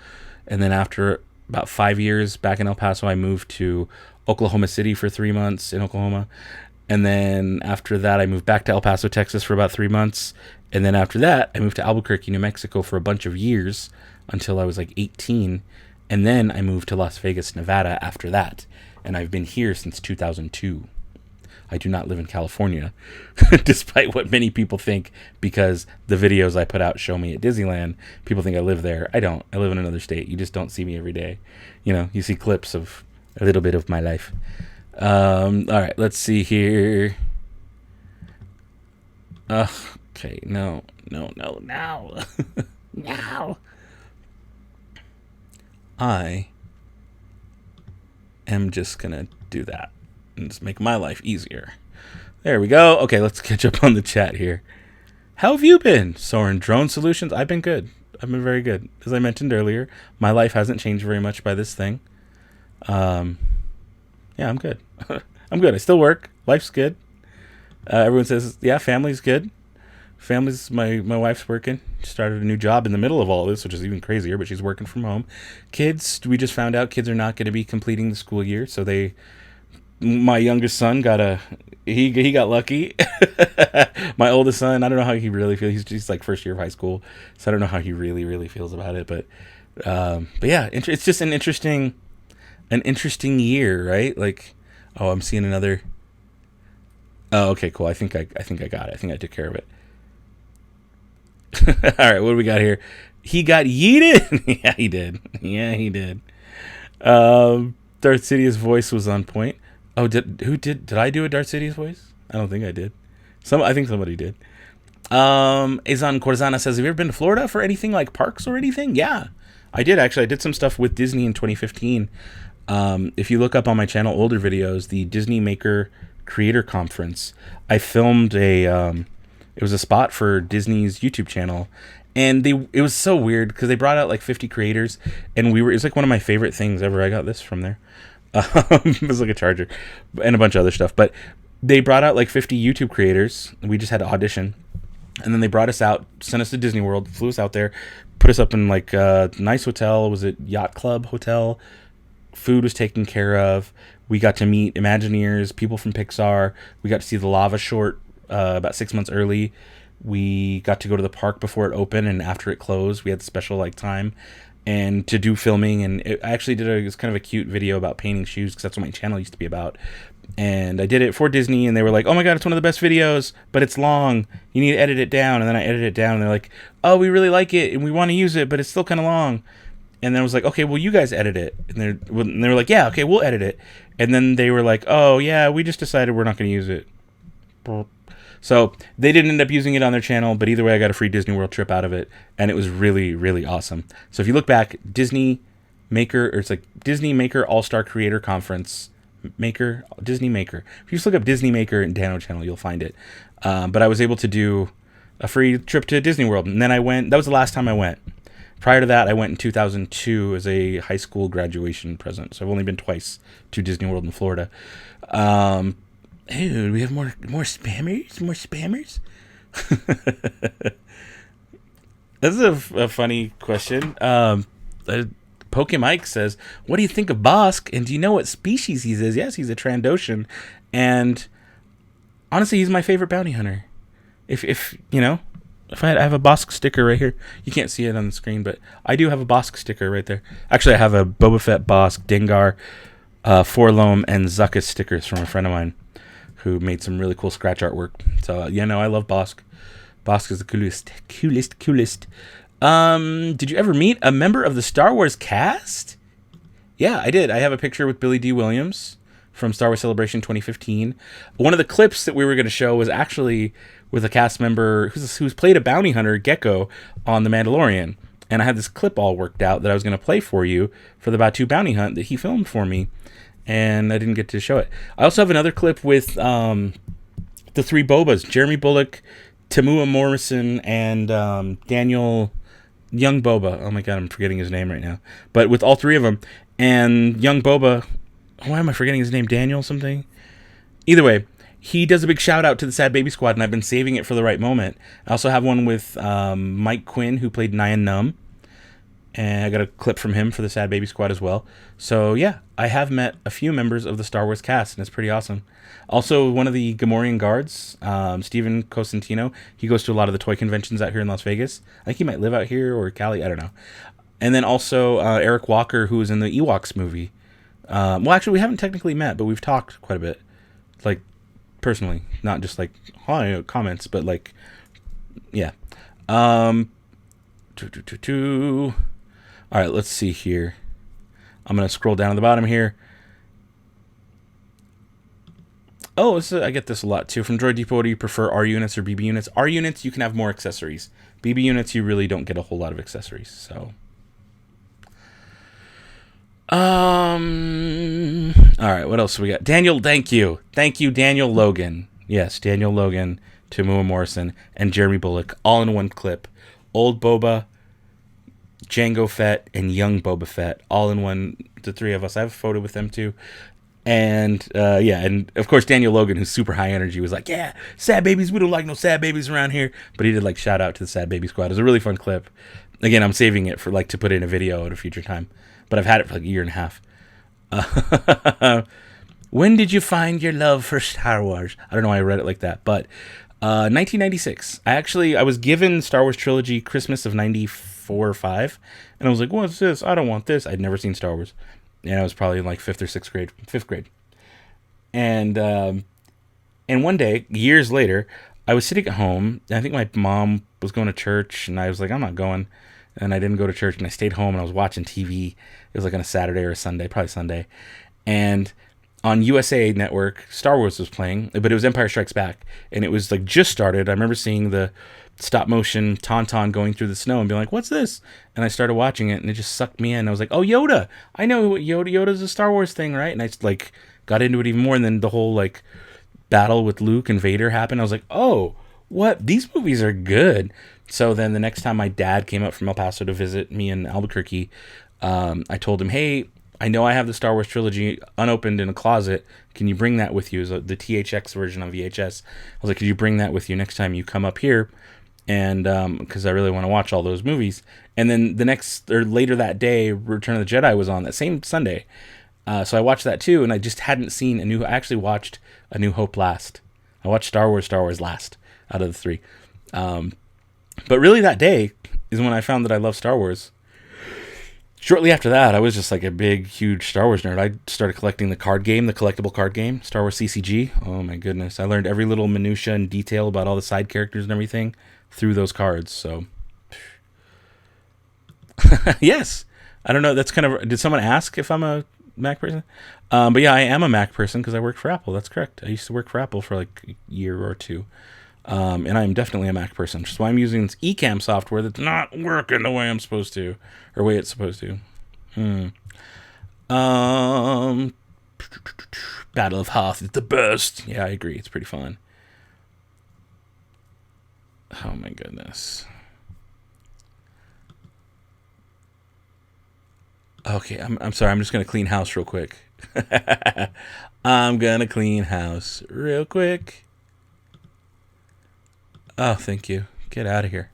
And then after about 5 years back in El Paso, I moved to Oklahoma City for 3 months in Oklahoma. And then after that, I moved back to El Paso, Texas for about 3 months. And then after that, I moved to Albuquerque, New Mexico for a bunch of years until I was 18. And then I moved to Las Vegas, Nevada after that. And I've been here since 2002. I do not live in California, despite what many people think, because the videos I put out show me at Disneyland. People think I live there. I don't. I live in another state. You just don't see me every day. You see clips of a little bit of my life. All right, let's see here. Okay, no. Now. I am just gonna do that. and just make my life easier. There we go. Okay, let's catch up on the chat here. How have you been, Soren? Drone Solutions? I've been good. I've been very good. As I mentioned earlier, my life hasn't changed very much by this thing. Yeah, I'm good. I'm good. I still work. Life's good. Everyone says, yeah, family's good. Family's, my wife's working. She started a new job in the middle of all this, which is even crazier, but she's working from home. Kids, we just found out kids are not going to be completing the school year, so my youngest son he got lucky. My oldest son, I don't know how he really feels. He's like first year of high school, so I don't know how he really feels about it. But yeah, it's just an interesting year, right? Like, oh, I'm seeing another. Oh, okay, cool. I think I got it. I think I took care of it. All right, what do we got here? He got yeeted. Yeah, he did. Darth Sidious' voice was on point. Oh, did I do a Darth Sidious voice? I don't think I did. I think somebody did. Azan Corzana says, have you ever been to Florida for anything like parks or anything? Yeah, I did actually. I did some stuff with Disney in 2015. If you look up on my channel older videos, the Disney Maker Creator Conference, I filmed it was a spot for Disney's YouTube channel, and it was so weird because they brought out like 50 creators, and it was like one of my favorite things ever. I got this from there. It was like a charger and a bunch of other stuff, but they brought out like 50 YouTube creators. We just had to audition, and then they brought us out, sent us to Disney World, flew us out there, put us up in like a nice hotel. Was it Yacht Club Hotel? Food was taken care of. We got to meet Imagineers, people from Pixar. We got to see the Lava short about 6 months early. We got to go to the park before it opened, and after it closed, we had special like time and to do filming. And I actually did it was kind of a cute video about painting shoes, because that's what my channel used to be about. And I did it for Disney, and they were like, oh my god, it's one of the best videos, but it's long, you need to edit it down. And then I edited it down, and they're like, oh, we really like it and we want to use it, but it's still kind of long. And then I was like, okay, well, you guys edit it. And they were like, yeah, okay, we'll edit it. And then they were like, oh yeah, we just decided we're not going to use it. So they didn't end up using it on their channel, but either way, I got a free Disney World trip out of it, and it was really awesome. So if you look back, Disney Maker, or it's like Disney Maker All-Star Creator Conference, Disney Maker. If you just look up Disney Maker and Dano channel, you'll find it. But I was able to do a free trip to Disney World, and then I went. That was the last time I went. Prior to that, I went in 2002 as a high school graduation present. So I've only been twice to Disney World in Florida. Hey, we have more spammers? More spammers? That's a funny question. Pokemike says, what do you think of Bosk? And do you know what species he is? Yes, he's a Trandoshan. And honestly, he's my favorite bounty hunter. If you know, I have a Bosk sticker right here. You can't see it on the screen, but I do have a Bosk sticker right there. Actually, I have a Boba Fett, Bosk, Dengar, Forlom, and Zuckuss stickers from a friend of mine who made some really cool scratch artwork. So, yeah, no, I love Bosk. Bosk is the coolest. Did you ever meet a member of the Star Wars cast? Yeah, I did. I have a picture with Billy D. Williams from Star Wars Celebration 2015. One of the clips that we were going to show was actually with a cast member who's played a bounty hunter, Gecko, on The Mandalorian. And I had this clip all worked out that I was going to play for you for the Batu bounty hunt that he filmed for me. And I didn't get to show it. I also have another clip with the three Bobas, Jeremy Bullock, Tamua Morrison, and Daniel Young Boba. Oh my god, I'm forgetting his name right now. But with all three of them. And Young Boba, why am I forgetting his name? Daniel something? Either way, he does a big shout out to the Sad Baby Squad, and I've been saving it for the right moment. I also have one with Mike Quinn, who played Nyan Num. And I got a clip from him for the Sad Baby Squad as well. So, yeah, I have met a few members of the Star Wars cast, and it's pretty awesome. Also, one of the Gamorrean guards, Steven Cosentino, he goes to a lot of the toy conventions out here in Las Vegas. I think he might live out here or Cali, I don't know. And then also Eric Walker, who was in the Ewoks movie. Well, actually, we haven't technically met, but we've talked quite a bit. Like, personally. Not just, like, comments, but, like, yeah. All right, let's see here. I'm going to scroll down to the bottom here. Oh, I get this a lot, too. From Droid Depot, do you prefer R units or BB units? R units, you can have more accessories. BB units, you really don't get a whole lot of accessories. So, All right, what else do we got? Daniel, thank you. Thank you, Daniel Logan. Yes, Daniel Logan, Tamua Morrison, and Jeremy Bullock, all in one clip. Old Boba, Jango Fett, and young Boba Fett, all in one, the three of us. I have a photo with them too. And and of course Daniel Logan, who's super high energy, was like, "Yeah, sad babies. We don't like no sad babies around here." But he did like shout out to the Sad Baby Squad. It was a really fun clip. Again, I'm saving it for like to put in a video at a future time. But I've had it for like a year and a half. When did you find your love for Star Wars? I don't know why I read it like that, but 1996. I was given Star Wars trilogy Christmas of '94 or '5, and I was like, "What's this? I don't want this." I'd never seen Star Wars. And I was probably in like fifth grade. And one day, years later, I was sitting at home. And I think my mom was going to church, and I was like, I'm not going. And I didn't go to church, and I stayed home, and I was watching TV. It was like on a Saturday or a Sunday, probably Sunday. And on USA Network, Star Wars was playing, but it was Empire Strikes Back, and it was like just started. I remember seeing the stop motion Tauntaun going through the snow and being like, "What's this?" And I started watching it, and it just sucked me in. I was like, "Oh, Yoda! I know what Yoda's a Star Wars thing, right?" And I just like got into it even more. And then the whole like battle with Luke and Vader happened. I was like, "Oh, what? These movies are good." So then the next time my dad came up from El Paso to visit me in Albuquerque, I told him, "Hey, I know I have the Star Wars trilogy unopened in a closet. Can you bring that with you?" The THX version on VHS. I was like, "Could you bring that with you next time you come up here?" And because I really want to watch all those movies. And then later that day, Return of the Jedi was on that same Sunday. So I watched that too, and I just hadn't seen I actually watched A New Hope last. I watched Star Wars last out of the three. But really that day is when I found that I love Star Wars. Shortly after that, I was just like a big, huge Star Wars nerd. I started collecting the collectible card game, Star Wars CCG. Oh my goodness. I learned every little minutia and detail about all the side characters and everything through those cards. So, yes. I don't know. That's kind of, did someone ask if I'm a Mac person? But yeah, I am a Mac person because I work for Apple. That's correct. I used to work for Apple for like a year or two. And I am definitely a Mac person, which is why I'm using this Ecamm software that's not working the way I'm supposed to, or way it's supposed to. Battle of Hoth is the best. Yeah, I agree. It's pretty fun. Oh my goodness. Okay, I'm sorry. I'm just gonna clean house real quick. I'm gonna clean house real quick. Oh, thank you. Get out of here.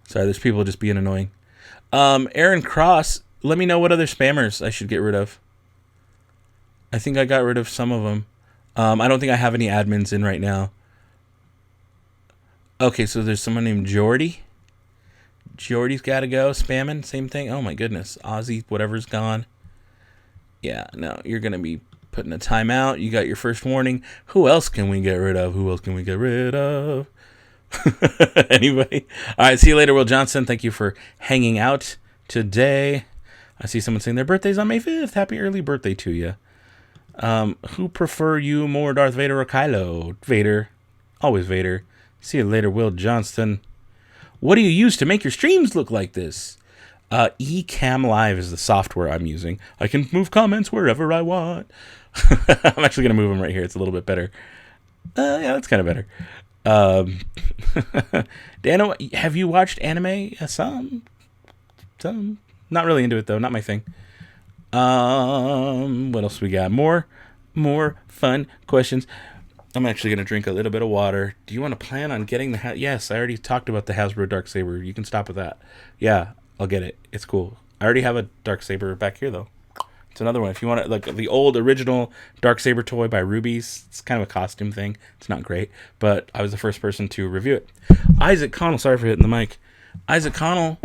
Sorry, there's people just being annoying. Aaron Cross, let me know what other spammers I should get rid of. I think I got rid of some of them. I don't think I have any admins in right now. Okay, so there's someone named Jordy. Jordy's got to go. Spamming, same thing. Oh my goodness. Ozzy, whatever's gone. Yeah, no, you're going to be putting a timeout. You got your first warning. Who else can we get rid of? Anyway. All right, see you later, Will Johnson. Thank you for hanging out today. I see someone saying their birthday's on May 5th. Happy early birthday to you. Who prefer you more, Darth Vader or Kylo? Vader. Always Vader. See you later, Will Johnston. What do you use to make your streams look like this? Ecamm Live is the software I'm using. I can move comments wherever I want. I'm actually going to move them right here. It's a little bit better. Yeah, that's kind of better. Dano, have you watched anime? Some. Not really into it, though. Not my thing. What else we got? More fun questions. I'm actually going to drink a little bit of water. Do you want to plan on getting the... Yes, I already talked about the Hasbro Darksaber. You can stop with that. Yeah, I'll get it. It's cool. I already have a Darksaber back here, though. It's another one. If you want it, like the old original Darksaber toy by Ruby's, it's kind of a costume thing. It's not great, but I was the first person to review it. Isaac Connell, sorry for hitting the mic. Isaac Connell,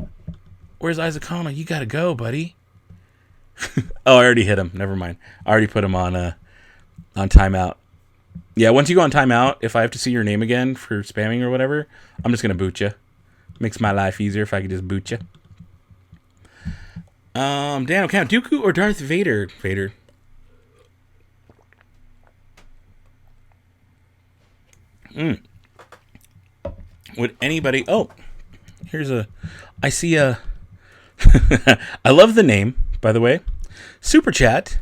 where's Isaac Connell? You got to go, buddy. Oh, I already hit him. Never mind. I already put him on timeout. Yeah, once you go on timeout, if I have to see your name again for spamming or whatever, I'm just going to boot you. Makes my life easier if I could just boot you. Dan, Count Dooku or Darth Vader? Vader. Would anybody... Oh, here's a... I see a... I love the name, by the way. Super chat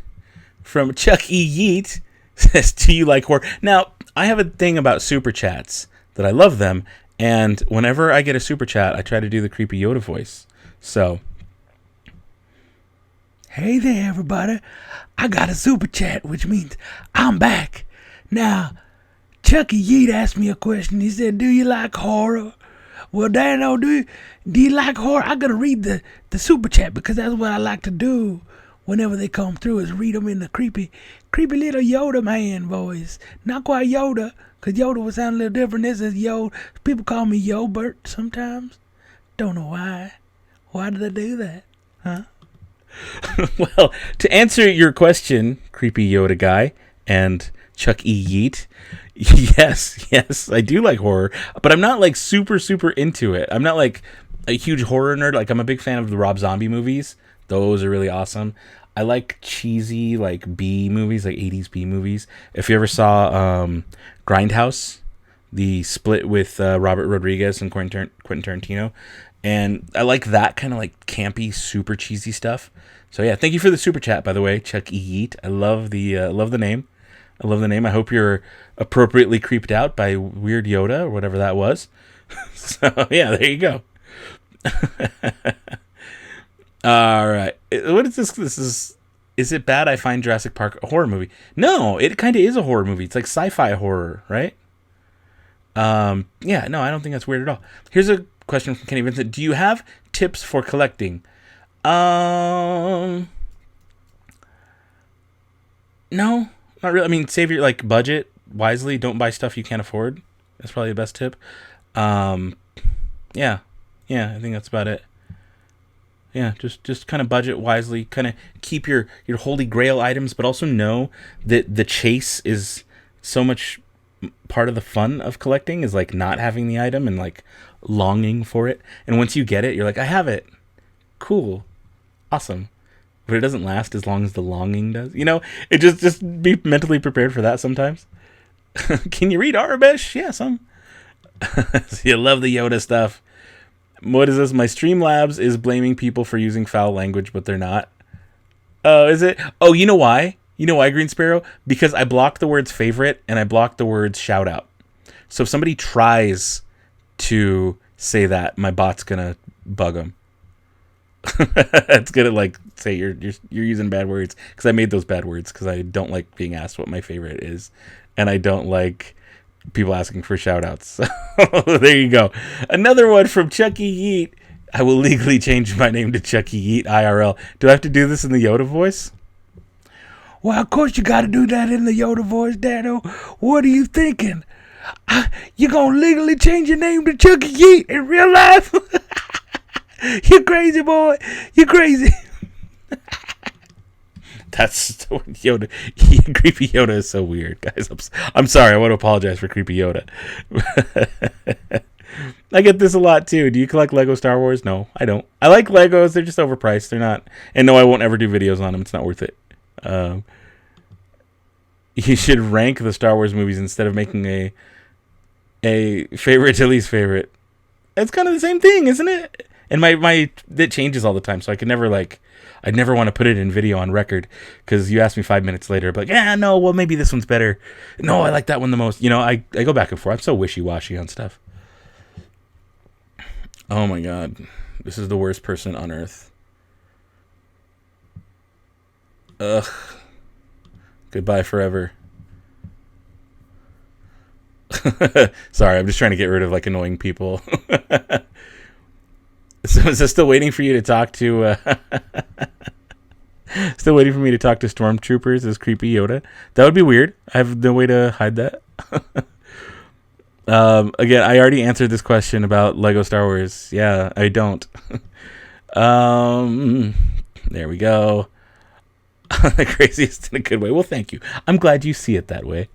from Chuck E. Yeet says, do you like horror? Now, I have a thing about super chats that I love them, and whenever I get a super chat, I try to do the creepy Yoda voice. So, hey there, everybody. I got a super chat, which means I'm back. Now, Chuck E. Yeet asked me a question. He said, do you like horror? Well, Dano, do you like horror? I gotta read the super chat because that's what I like to do whenever they come through, is read them in the creepy little Yoda man voice. Not quite Yoda, because Yoda would sound a little different. This is Yoda. People call me Yobert sometimes. Don't know why. Why did I do that? Huh? Well, to answer your question, creepy Yoda guy and Chuck E. Yeet, yes, I do like horror, but I'm not like super into it. I'm not like a huge horror nerd. Like, I'm a big fan of the Rob Zombie movies. Those are really awesome. I like cheesy, like, B movies, like 80s B movies. If you ever saw Grindhouse, the split with Robert Rodriguez and Quentin Tarantino, and I like that kind of like campy, super cheesy stuff. So yeah, thank you for the super chat, by the way, Chuck E. Yeet. I love the name. I love the name. I hope you're appropriately creeped out by Weird Yoda or whatever that was. So yeah, there you go. All right. What is this? Is it bad I find Jurassic Park a horror movie? No, it kind of is a horror movie. It's like sci-fi horror, right? Yeah, no, I don't think that's weird at all. Here's a question from Kenny Vincent. Do you have tips for collecting? No, not really. I mean, save your like budget wisely. Don't buy stuff you can't afford. That's probably the best tip. Yeah, I think that's about it. Yeah, just kind of budget wisely, kind of keep your holy grail items, but also know that the chase is so much part of the fun of collecting is like not having the item and like longing for it. And once you get it, you're like, I have it. Cool. Awesome. But it doesn't last as long as the longing does. You know, it just be mentally prepared for that sometimes. Can you read Arabish? Yeah, some. So you love the Yoda stuff. What is this? My Streamlabs is blaming people for using foul language, but they're not. Oh, is it? Oh, you know why? You know why, Green Sparrow? Because I blocked the words favorite and I blocked the words shout out. So if somebody tries to say that, my bot's gonna bug them. It's gonna like say you're using bad words, because I made those bad words because I don't like being asked what my favorite is, and I don't like people asking for shout outs. So there you go. Another one from Chuck E. Yeet. I will legally change my name to Chuck E. Yeet IRL. Do I have to do this in the Yoda voice? Well, of course you got to do that in the Yoda voice, Dano. What are you thinking? You gonna legally change your name to Chuck E. Yeet in real life? You crazy, boy. You crazy. That's Yoda. Creepy Yoda is so weird, guys. I'm sorry. I want to apologize for Creepy Yoda. I get this a lot, too. Do you collect Lego Star Wars? No, I don't. I like Legos. They're just overpriced. They're not. And no, I won't ever do videos on them. It's not worth it. You should rank the Star Wars movies instead of making a favorite to least favorite. It's kind of the same thing, isn't it? And my it changes all the time, so I could never I'd never want to put it in video on record, because you ask me 5 minutes later, I'd be like, yeah, no, well, maybe this one's better. No, I like that one the most. You know, I go back and forth. I'm so wishy-washy on stuff. Oh my god. This is the worst person on earth. Ugh. Goodbye forever. Sorry, I'm just trying to get rid of like annoying people. So is this still waiting for you to talk to still waiting for me to talk to stormtroopers as Creepy Yoda? That would be weird. I have no way to hide that. Again, I already answered this question about Lego Star Wars. Yeah, I don't. There we go. The craziest in a good way. Well, thank you. I'm glad you see it that way.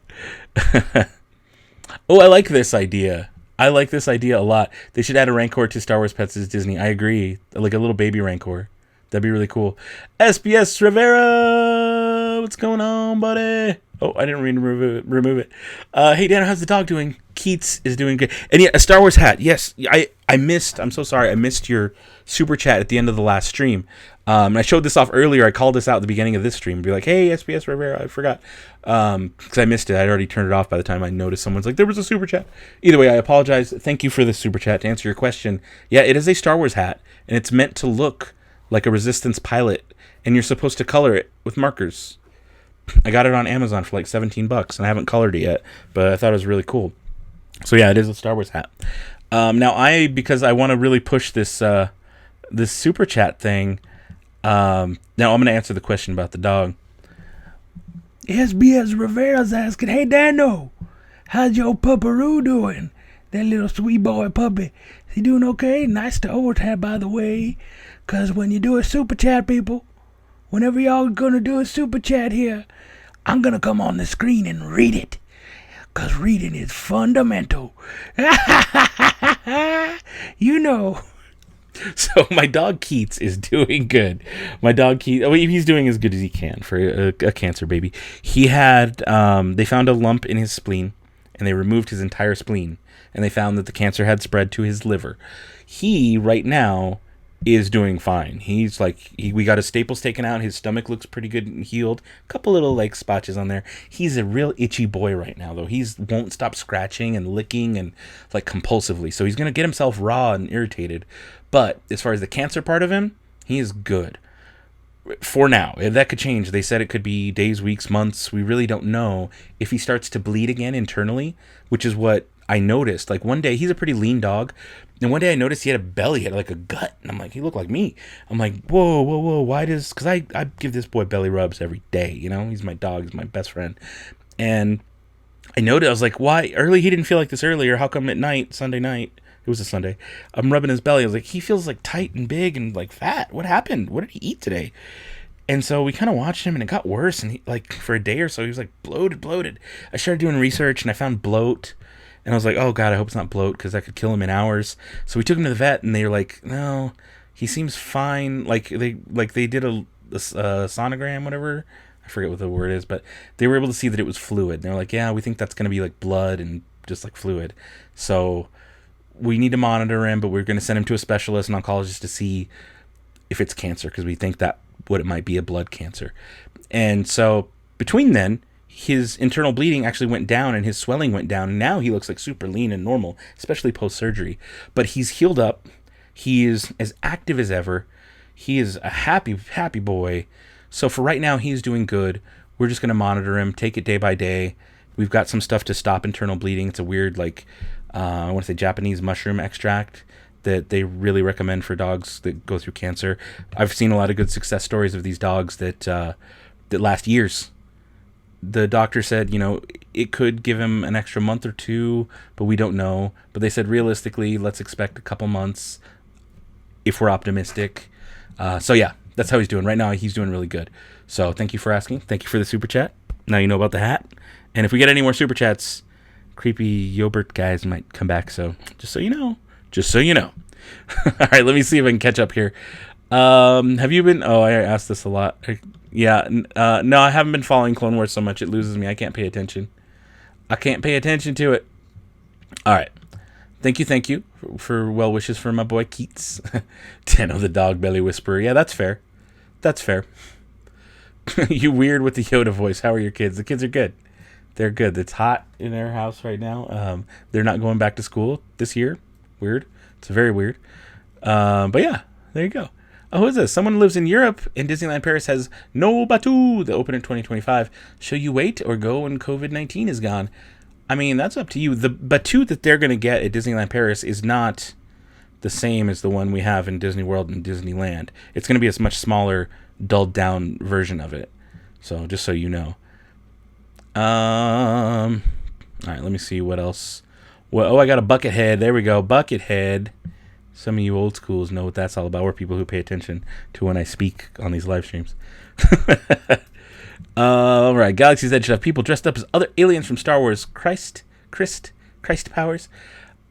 Oh, I like this idea. I like this idea a lot. They should add a Rancor to Star Wars Pets as Disney. I agree. Like a little baby Rancor. That'd be really cool. SBS Rivera, what's going on, buddy? Oh, I didn't mean to remove it. Hey, Dan, how's the dog doing? Keats is doing good. And yeah, a Star Wars hat. Yes, I missed. I'm so sorry. I missed your super chat at the end of the last stream. And I showed this off earlier. I called this out at the beginning of this stream. Be like, hey, SBS Rivera, I forgot. Because I missed it. I'd already turned it off by the time I noticed someone's like, there was a super chat. Either way, I apologize. Thank you for the super chat. To answer your question, yeah, it is a Star Wars hat. And it's meant to look like a Resistance pilot. And you're supposed to color it with markers. I got it on Amazon for like $17, and I haven't colored it yet. But I thought it was really cool. So yeah, it is a Star Wars hat. Now, because I want to really push this this super chat thing, now I'm going to answer the question about the dog. SBS Rivera's asking, hey, Dano, how's your pupperoo doing? That little sweet boy puppy. Is he doing okay? Nice to overtap, by the way. Because when you do a super chat, people, whenever y'all going to do a super chat here, I'm going to come on the screen and read it. Because reading is fundamental. You know. So my dog Keats is doing good. My dog Keats, he's doing as good as he can for a cancer baby. He had, they found a lump in his spleen, and they removed his entire spleen, and they found that the cancer had spread to his liver. He, right now, is doing fine. He's like, we got his staples taken out. His stomach looks pretty good and healed. A couple little like spotches on there. He's a real itchy boy right now, though. Won't stop scratching and licking and like compulsively. So he's gonna get himself raw and irritated. But as far as the cancer part of him, he is good. For now, that could change. They said it could be days, weeks, months. We really don't know. If he starts to bleed again internally, which is what I noticed. Like one day, he's a pretty lean dog. And one day I noticed he had a belly, he had like a gut. And I'm like, he looked like me. I'm like, whoa, why does... Because I give this boy belly rubs every day, you know? He's my dog, he's my best friend. And I noticed, I was like, why? Early, he didn't feel like this earlier. How come at night, Sunday night, it was a Sunday, I'm rubbing his belly. I was like, he feels like tight and big and like fat. What happened? What did he eat today? And so we kind of watched him and it got worse. And he, like for a day or so, he was like bloated. I started doing research and I found bloat. And I was like, oh, God, I hope it's not bloat because that could kill him in hours. So we took him to the vet, and they were like, no, he seems fine. Like they did a sonogram, whatever. I forget what the word is, but they were able to see that it was fluid. And they're like, yeah, we think that's going to be like blood and just like fluid. So we need to monitor him, but we're going to send him to a specialist, an oncologist, to see if it's cancer because we think that what it might be, a blood cancer. And so between then, his internal bleeding actually went down and his swelling went down. And now he looks like super lean and normal, especially post-surgery. But he's healed up. He is as active as ever. He is a happy boy. So for right now, he's doing good. We're just going to monitor him, take it day by day. We've got some stuff to stop internal bleeding. It's a weird, like, I want to say Japanese mushroom extract that they really recommend for dogs that go through cancer. I've seen a lot of good success stories of these dogs that last years. The doctor said, you know, it could give him an extra month or two, but we don't know. But they said, realistically, let's expect a couple months if we're optimistic. So, yeah, that's how he's doing. Right now, he's doing really good. So, thank you for asking. Thank you for the super chat. Now you know about the hat. And if we get any more super chats, creepy Yobert guys might come back. So, just so you know. All right, let me see if I can catch up here. Have you been... Oh, I asked this a lot. Yeah, no, I haven't been following Clone Wars so much. It loses me. I can't pay attention. To it. All right. Thank you for well wishes for my boy Keats. Dano the dog belly whisperer. Yeah, that's fair. You weird with the Yoda voice. How are your kids? The kids are good. They're good. It's hot in their house right now. They're not going back to school this year. Weird. It's very weird. But yeah, there you go. Oh, who is this? Someone who lives in Europe in Disneyland Paris has no Batuu that open in 2025. Shall you wait or go when COVID-19 is gone? I mean, that's up to you. The Batuu that they're going to get at Disneyland Paris is not the same as the one we have in Disney World and Disneyland. It's going to be a much smaller, dulled down version of it. So, just so you know. All right, let me see what else. Well, I got a bucket head. There we go. Bucket head. Some of you old schools know what that's all about. We're people who pay attention to when I speak on these live streams. All right. Galaxy's Edge should have people dressed up as other aliens from Star Wars. Christ powers.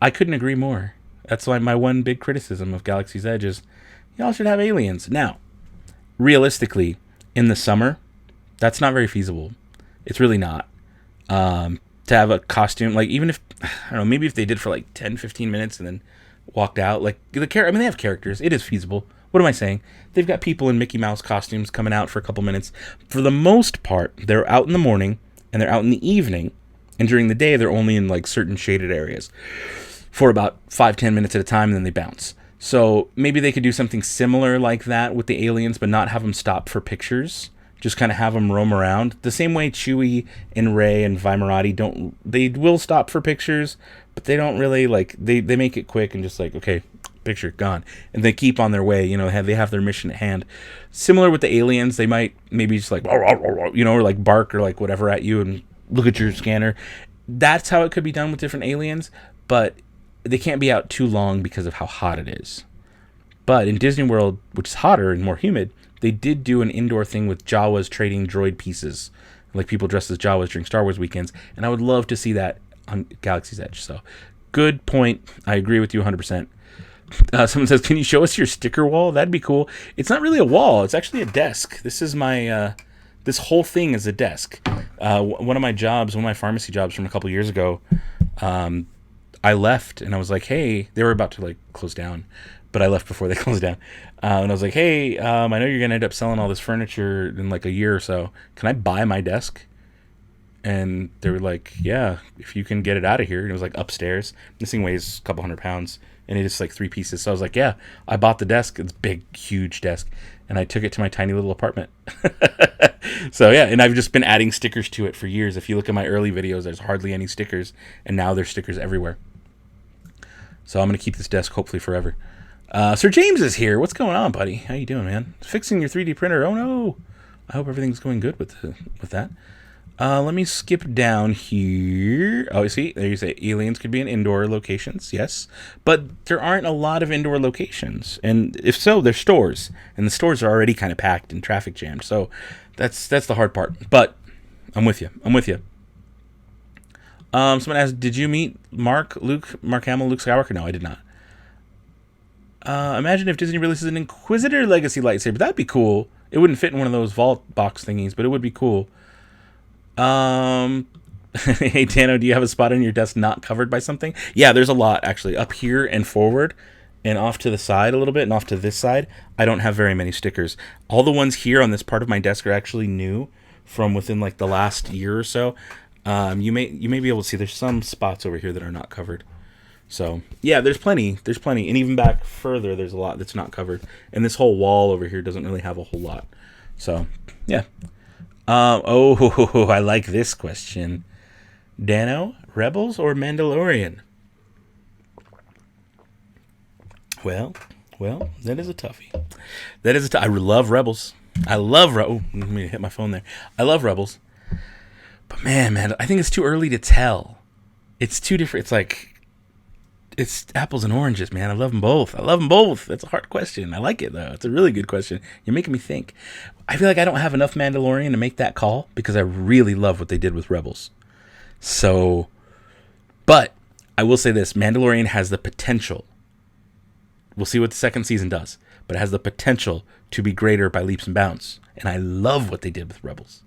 I couldn't agree more. That's why my one big criticism of Galaxy's Edge is y'all should have aliens. Now, realistically, in the summer, That's not very feasible. It's really not. To have a costume, like, even if, I don't know, maybe if they did for like 10, 15 minutes and then walked out, like, I mean, they have characters. It is feasible. What am I saying? They've got people in Mickey Mouse costumes coming out for a couple minutes. For the most part, they're out in the morning and they're out in the evening. And during the day, they're only in like certain shaded areas for about 5-10 minutes at a time, and then they bounce. So maybe they could do something similar like that with the aliens, but not have them stop for pictures. Just kind of have them roam around. The same way Chewie and Rey and Vimerati they will stop for pictures, but they don't really, like, they make it quick and just like, okay, picture, gone. And they keep on their way, you know, they have their mission at hand. Similar with the aliens, they might maybe just like, you know, or like bark or like whatever at you and look at your scanner. That's how it could be done with different aliens, but they can't be out too long because of how hot it is. But in Disney World, which is hotter and more humid, they did do an indoor thing with Jawas trading droid pieces, like people dressed as Jawas during Star Wars weekends, and I would love to see that on Galaxy's Edge. So, good point. I agree with you 100%. Someone says, can you show us your sticker wall? That'd be cool. It's not really a wall. It's actually a desk. This is my, this whole thing is a desk. One of my pharmacy jobs from a couple years ago, I left and I was like, hey, they were about to like close down, but I left before they closed down. And I was like, hey, I know you're going to end up selling all this furniture in like a year or so. Can I buy my desk? And they were like, yeah, if you can get it out of here. And it was like upstairs. This thing weighs a couple 100 pounds and it is like 3 pieces. So I was like, yeah, I bought the desk. It's a big, huge desk. And I took it to my tiny little apartment. So yeah, and I've just been adding stickers to it for years. If you look at my early videos, there's hardly any stickers. And now there's stickers everywhere. So I'm going to keep this desk hopefully forever. Sir James is here. What's going on, buddy? How you doing, man? Fixing your 3D printer. Oh, no. I hope everything's going good with that. Let me skip down here. Oh, see, there you say aliens could be in indoor locations. Yes, but there aren't a lot of indoor locations. And if so, they're stores. And the stores are already kind of packed and traffic jammed. So that's the hard part. But I'm with you. Someone asked, did you meet Mark Hamill, Luke Skywalker? No, I did not. Imagine if Disney releases an Inquisitor Legacy lightsaber. That'd be cool. It wouldn't fit in one of those vault box thingies, but it would be cool. Hey, Tano, do you have a spot on your desk not covered by something? Yeah, there's a lot, actually. Up here and forward and off to the side a little bit and off to this side, I don't have very many stickers. All the ones here on this part of my desk are actually new from within, like, the last year or so. You may be able to see there's some spots over here that are not covered. So, yeah, there's plenty. And even back further, there's a lot that's not covered. And this whole wall over here doesn't really have a whole lot. So, yeah. I like this question. Dano, Rebels or Mandalorian? Well, that is a toughie. I love Rebels. Let me hit my phone there. I love Rebels. But man, I think it's too early to tell. It's too different. It's apples and oranges, man. I love them both. That's a hard question. I like it, though. It's a really good question. You're making me think. I feel like I don't have enough Mandalorian to make that call because I really love what they did with Rebels. So, but I will say this. Mandalorian has the potential. We'll see what the second season does. But it has the potential to be greater by leaps and bounds. And I love what they did with Rebels.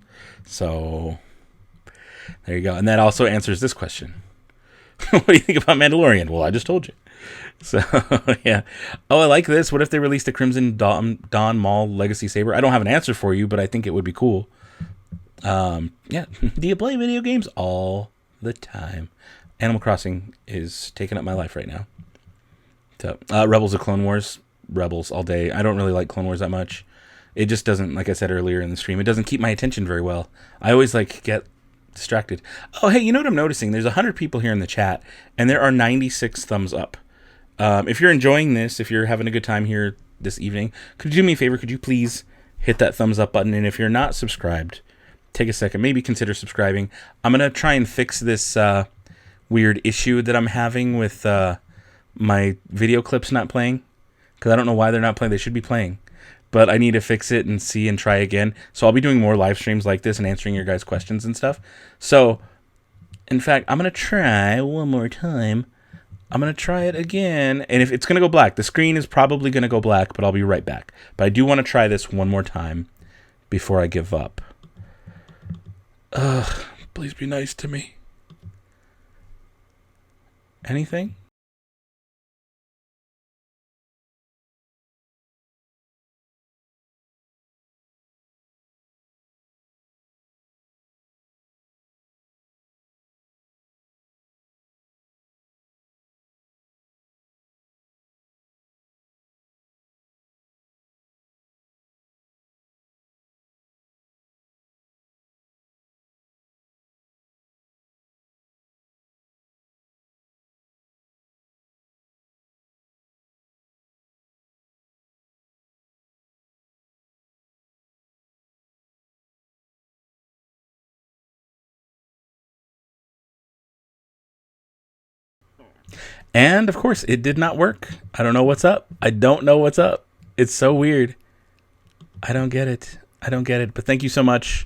So, there you go. And that also answers this question. What do you think about Mandalorian? Well, I just told you. So, yeah. Oh, I like this. What if they released the Crimson Dawn Maul Legacy Saber? I don't have an answer for you, but I think it would be cool. Yeah. Do you play video games? All the time. Animal Crossing is taking up my life right now. So, Rebels of Clone Wars. Rebels all day. I don't really like Clone Wars that much. It just doesn't, like I said earlier in the stream, it doesn't keep my attention very well. I always get distracted. Oh, hey, you know what I'm noticing? There's 100 people here in the chat, and there are 96 thumbs up. If you're enjoying this, if you're having a good time here this evening, could you do me a favor? Could you please hit that thumbs up button? And if you're not subscribed, take a second. Maybe consider subscribing. I'm going to try and fix this weird issue that I'm having with my video clips not playing. Because I don't know why they're not playing. They should be playing. But I need to fix it and see and try again. So I'll be doing more live streams like this and answering your guys' questions and stuff. So, in fact, I'm going to try one more time. I'm going to try it again. And if it's going to go black, the screen is probably going to go black, but I'll be right back. But I do want to try this one more time before I give up. Ugh, please be nice to me. Anything? And of course, it did not work. I don't know what's up. I don't know what's up. It's so weird. I don't get it. I don't get it. But thank you so much.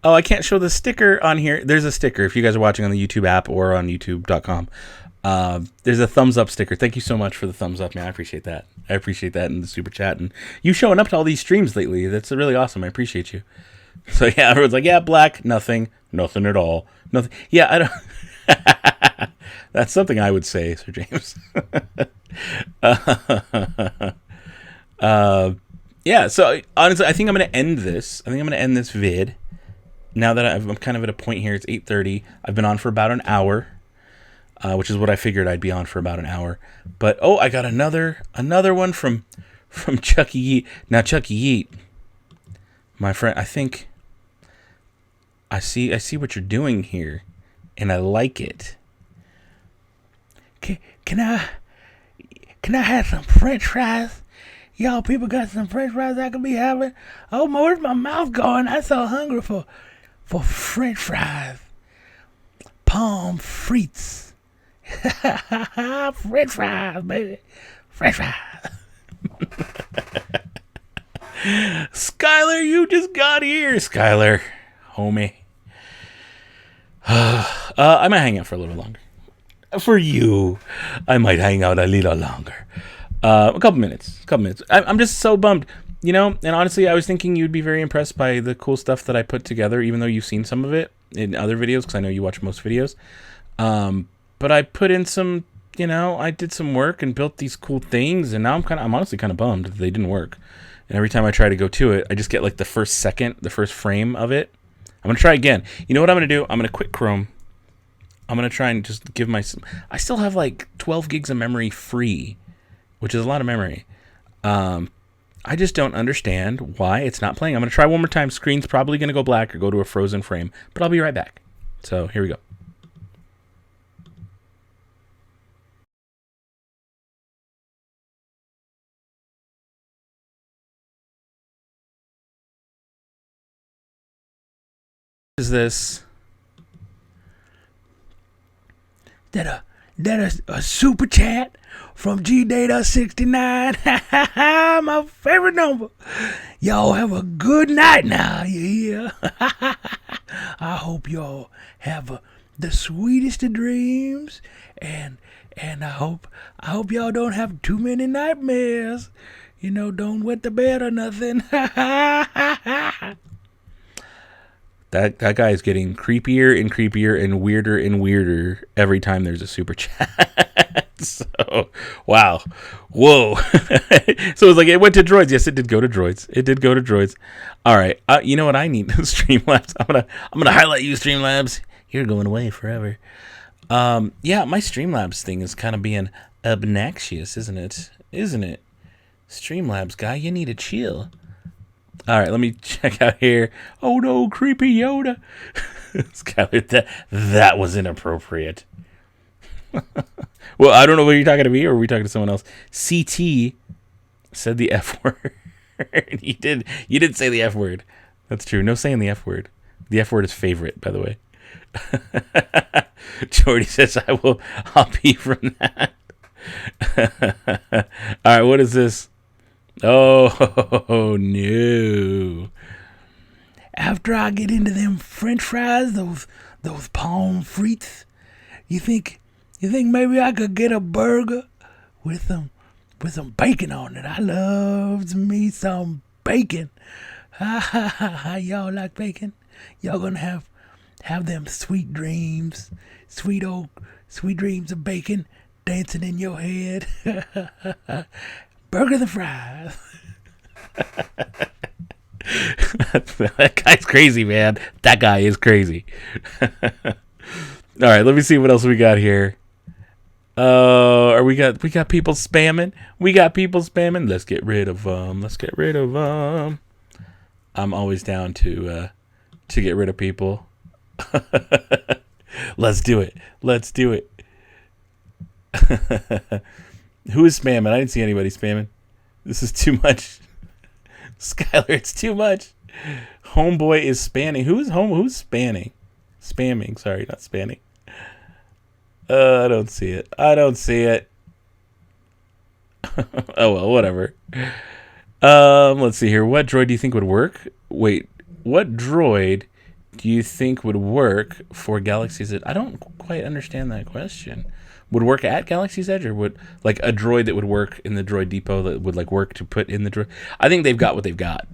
Oh, I can't show the sticker on here. There's a sticker if you guys are watching on the YouTube app or on youtube.com. There's a thumbs up sticker. Thank you so much for the thumbs up, man. I appreciate that. I appreciate that in the super chat. And you showing up to all these streams lately. That's really awesome. I appreciate you. So yeah, everyone's like, yeah, black, nothing at all. Nothing. Yeah, I don't. That's something I would say, Sir James. Yeah, so honestly, I think I'm going to end this. I think I'm going to end this vid. Now that I'm kind of at a point here, it's 8:30. I've been on for about an hour, which is what I figured I'd be on for about an hour. But, oh, I got another one from Chucky Yeet. Now, Chucky Yeet, my friend, I think I see what you're doing here, and I like it. Can I have some French fries? Y'all people got some French fries I could be having? Oh, where's my mouth going? I'm so hungry for French fries. Palm frites. French fries, baby. French fries. Skylar, you just got here. Skylar, homie. I might hang out for a little longer. For you, I might hang out a little longer. A couple minutes. I'm just so bummed, you know. And honestly, I was thinking you'd be very impressed by the cool stuff that I put together, even though you've seen some of it in other videos, because I know you watch most videos. But I put in some, you know, I did some work and built these cool things, and now I'm honestly kind of bummed that they didn't work. And every time I try to go to it, I just get like the first frame of it. I'm gonna try again. You know what I'm gonna do? I'm gonna quit Chrome. I'm going to try and just give I still have like 12 gigs of memory free, which is a lot of memory. I just don't understand why it's not playing. I'm going to try one more time. Screen's probably going to go black or go to a frozen frame, but I'll be right back. So here we go. What is this? That a super chat from GData69. My favorite number. Y'all have a good night now. Yeah. I hope y'all have the sweetest of dreams, and I hope y'all don't have too many nightmares. You know, don't wet the bed or nothing. That guy is getting creepier and creepier and weirder every time there's a super chat. So, wow. Whoa. So it's like, it went to Droids. Yes, it did go to Droids. All right. You know what I need? Streamlabs. I'm gonna highlight you, Streamlabs. You're going away forever. Yeah, my Streamlabs thing is kind of being obnoxious, isn't it? Streamlabs guy, you need to chill. All right, let me check out here. Oh no, creepy Yoda. Skylar, that was inappropriate. Well, I don't know whether you're talking to me or are we talking to someone else. CT said the F word. You did say the F word. That's true. No saying the F word. The F word is favorite, by the way. Jordy says I'll pee from that. All right, what is this? Oh no. After I get into them French fries, those palm frites, you think maybe I could get a burger with some bacon on it? I loves me some bacon. Y'all like bacon? Y'all gonna have them sweet dreams, sweet dreams of bacon dancing in your head. Burger the fries. That guy's crazy, man. That guy is crazy. All right, let me see what else we got here. We got people spamming. We got people spamming. Let's get rid of them. I'm always down to get rid of people. Let's do it. Who is spamming? I didn't see anybody spamming. This is too much. Skylar, it's too much. Homeboy is spanning. Who's spanning? Spamming. Sorry, not spanning. I don't see it. Oh well, whatever. Let's see here. What droid do you think would work? Wait, what droid do you think would work for Galaxy's Edge? I don't quite understand that question. Would work at Galaxy's Edge, or would like a droid that would work in the droid depot that would like work to put in the droid? I think they've got what they've got.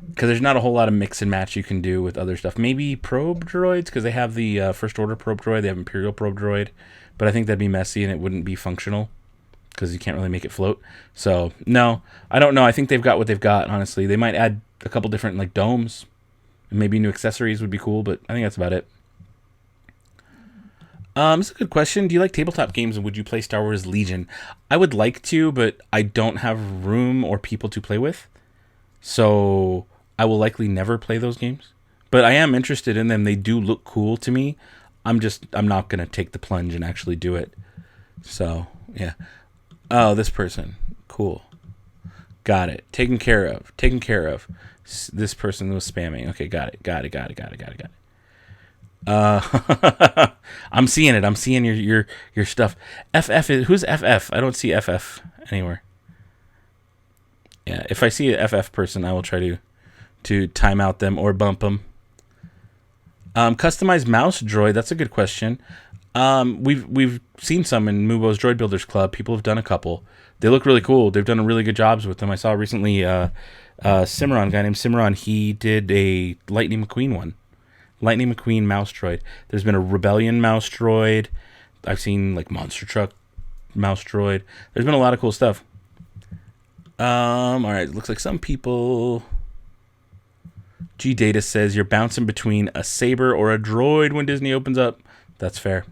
Because there's not a whole lot of mix and match you can do with other stuff. Maybe probe droids, because they have the First Order probe droid. They have Imperial probe droid. But I think that'd be messy and it wouldn't be functional. Because you can't really make it float. So, no. I don't know. I think they've got what they've got, honestly. They might add a couple different like domes. And maybe new accessories would be cool. But I think that's about it. It's a good question. Do you like tabletop games, and would you play Star Wars Legion? I would like to, but I don't have room or people to play with. So I will likely never play those games. But I am interested in them. They do look cool to me. I'm not going to take the plunge and actually do it. So, yeah. Oh, this person. Cool. Got it. Taken care of. This person was spamming. Okay, got it. I'm seeing it. I'm seeing your stuff. FF is who's FF? I don't see FF anywhere. Yeah, if I see a FF person, I will try to time out them or bump them. Customized mouse droid. That's a good question. We've seen some in Mubo's Droid Builders Club. People have done a couple. They look really cool. They've done really good jobs with them. I saw recently Cimarron, a guy named Cimarron. He did a Lightning McQueen one. Lightning McQueen mouse droid. There's been a Rebellion mouse droid. I've seen like Monster Truck mouse droid. There's been a lot of cool stuff. All right. Looks like some people. G Data says you're bouncing between a saber or a droid when Disney opens up. That's fair.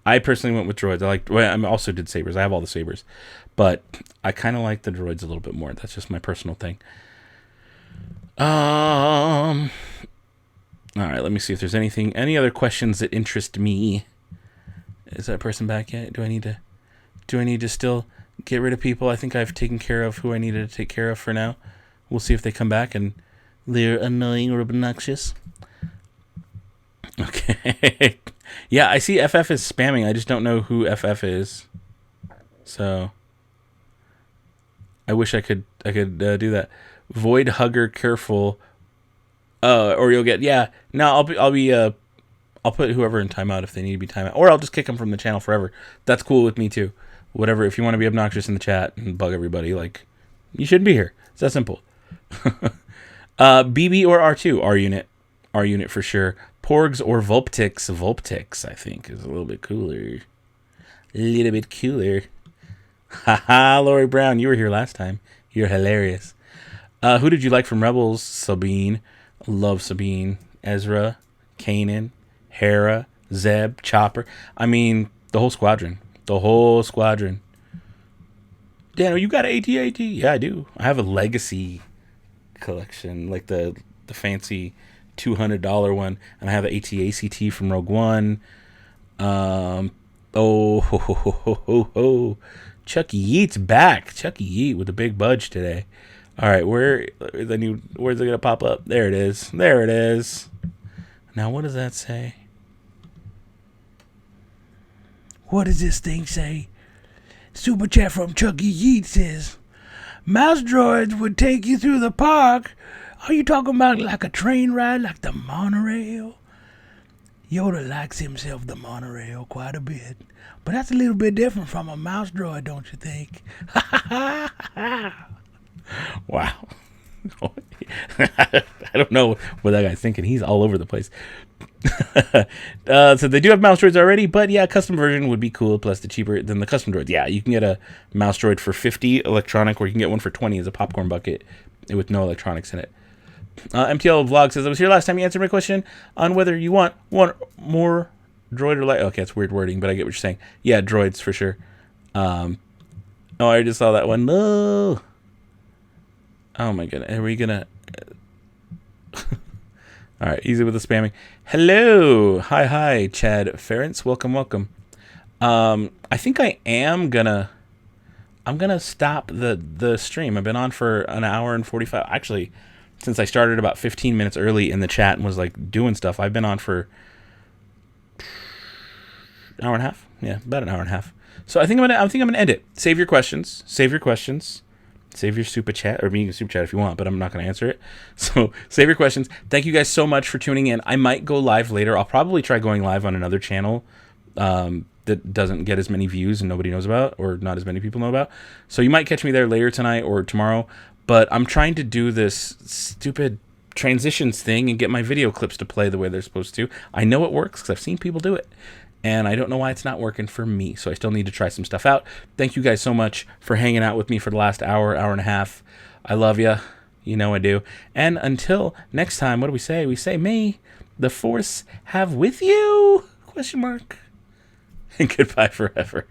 I personally went with droids. I also did sabers. I have all the sabers, but I kind of like the droids a little bit more. That's just my personal thing. All right, let me see if there's any other questions that interest me. Is that person back yet? Do I need to still get rid of people? I think I've taken care of who I needed to take care of for now. We'll see if they come back and they're annoying or obnoxious. Okay. Yeah, I see FF is spamming. I just don't know who FF is. So I wish I could do that. Void hugger careful. Or you'll get No, I'll put whoever in timeout if they need to be timeout, or I'll just kick them from the channel forever. That's cool with me too. Whatever. If you want to be obnoxious in the chat and bug everybody, like you shouldn't be here. It's that simple. BB or R2? R unit for sure. Porgs or Vulptix? Vulptix, I think, is a little bit cooler. Haha, Lori Brown, you were here last time. You're hilarious. Who did you like from Rebels? Sabine. Love Sabine. Ezra. Kanan. Hera. Zeb. Chopper. I mean, the whole squadron. Daniel, you got an AT-AT? Yeah, I do. I have a legacy collection, like the fancy $200 one, and I have an AT-ACT from Rogue One. Chucky Yeet's back. Chucky Yeet with a big budge today. All right, where's it gonna pop up? There it is. Now, what does that say? What does this thing say? Super chat from Chucky Yeet says, mouse droids would take you through the park. Are you talking about like a train ride, like the monorail? Yoda likes himself the monorail quite a bit. But that's a little bit different from a mouse droid, don't you think? Wow. I don't know what that guy's thinking. He's all over the place. So they do have mouse droids already, but yeah, custom version would be cool. Plus, the cheaper than the custom droids. Yeah, you can get a mouse droid for 50 electronic, or you can get one for 20 as a popcorn bucket with no electronics in it. MTL Vlog says, I was here last time you answered my question on whether you want one more droid or light. Okay, that's weird wording, but I get what you're saying. Yeah, droids for sure. Oh, I just saw that one. No. Oh my goodness. Are we gonna... All right, easy with the spamming. Hello. Hi, Chad Ference. Welcome. I think I'm gonna stop the stream. I've been on for an hour and 45. Actually, since I started about 15 minutes early in the chat and was like doing stuff, I've been on for an hour and a half. Yeah, about an hour and a half. So I think I'm gonna end it. Save your questions. Save your super chat, or you can super chat if you want, but I'm not going to answer it. So save your questions. Thank you guys so much for tuning in. I might go live later. I'll probably try going live on another channel that doesn't get as many views and nobody knows about, or not as many people know about. So you might catch me there later tonight or tomorrow. But I'm trying to do this stupid transitions thing and get my video clips to play the way they're supposed to. I know it works because I've seen people do it. And I don't know why it's not working for me. So I still need to try some stuff out. Thank you guys so much for hanging out with me for the last hour and a half. I love you. You know I do. And until next time, what do we say? We say, may the Force have with you? ? And goodbye forever.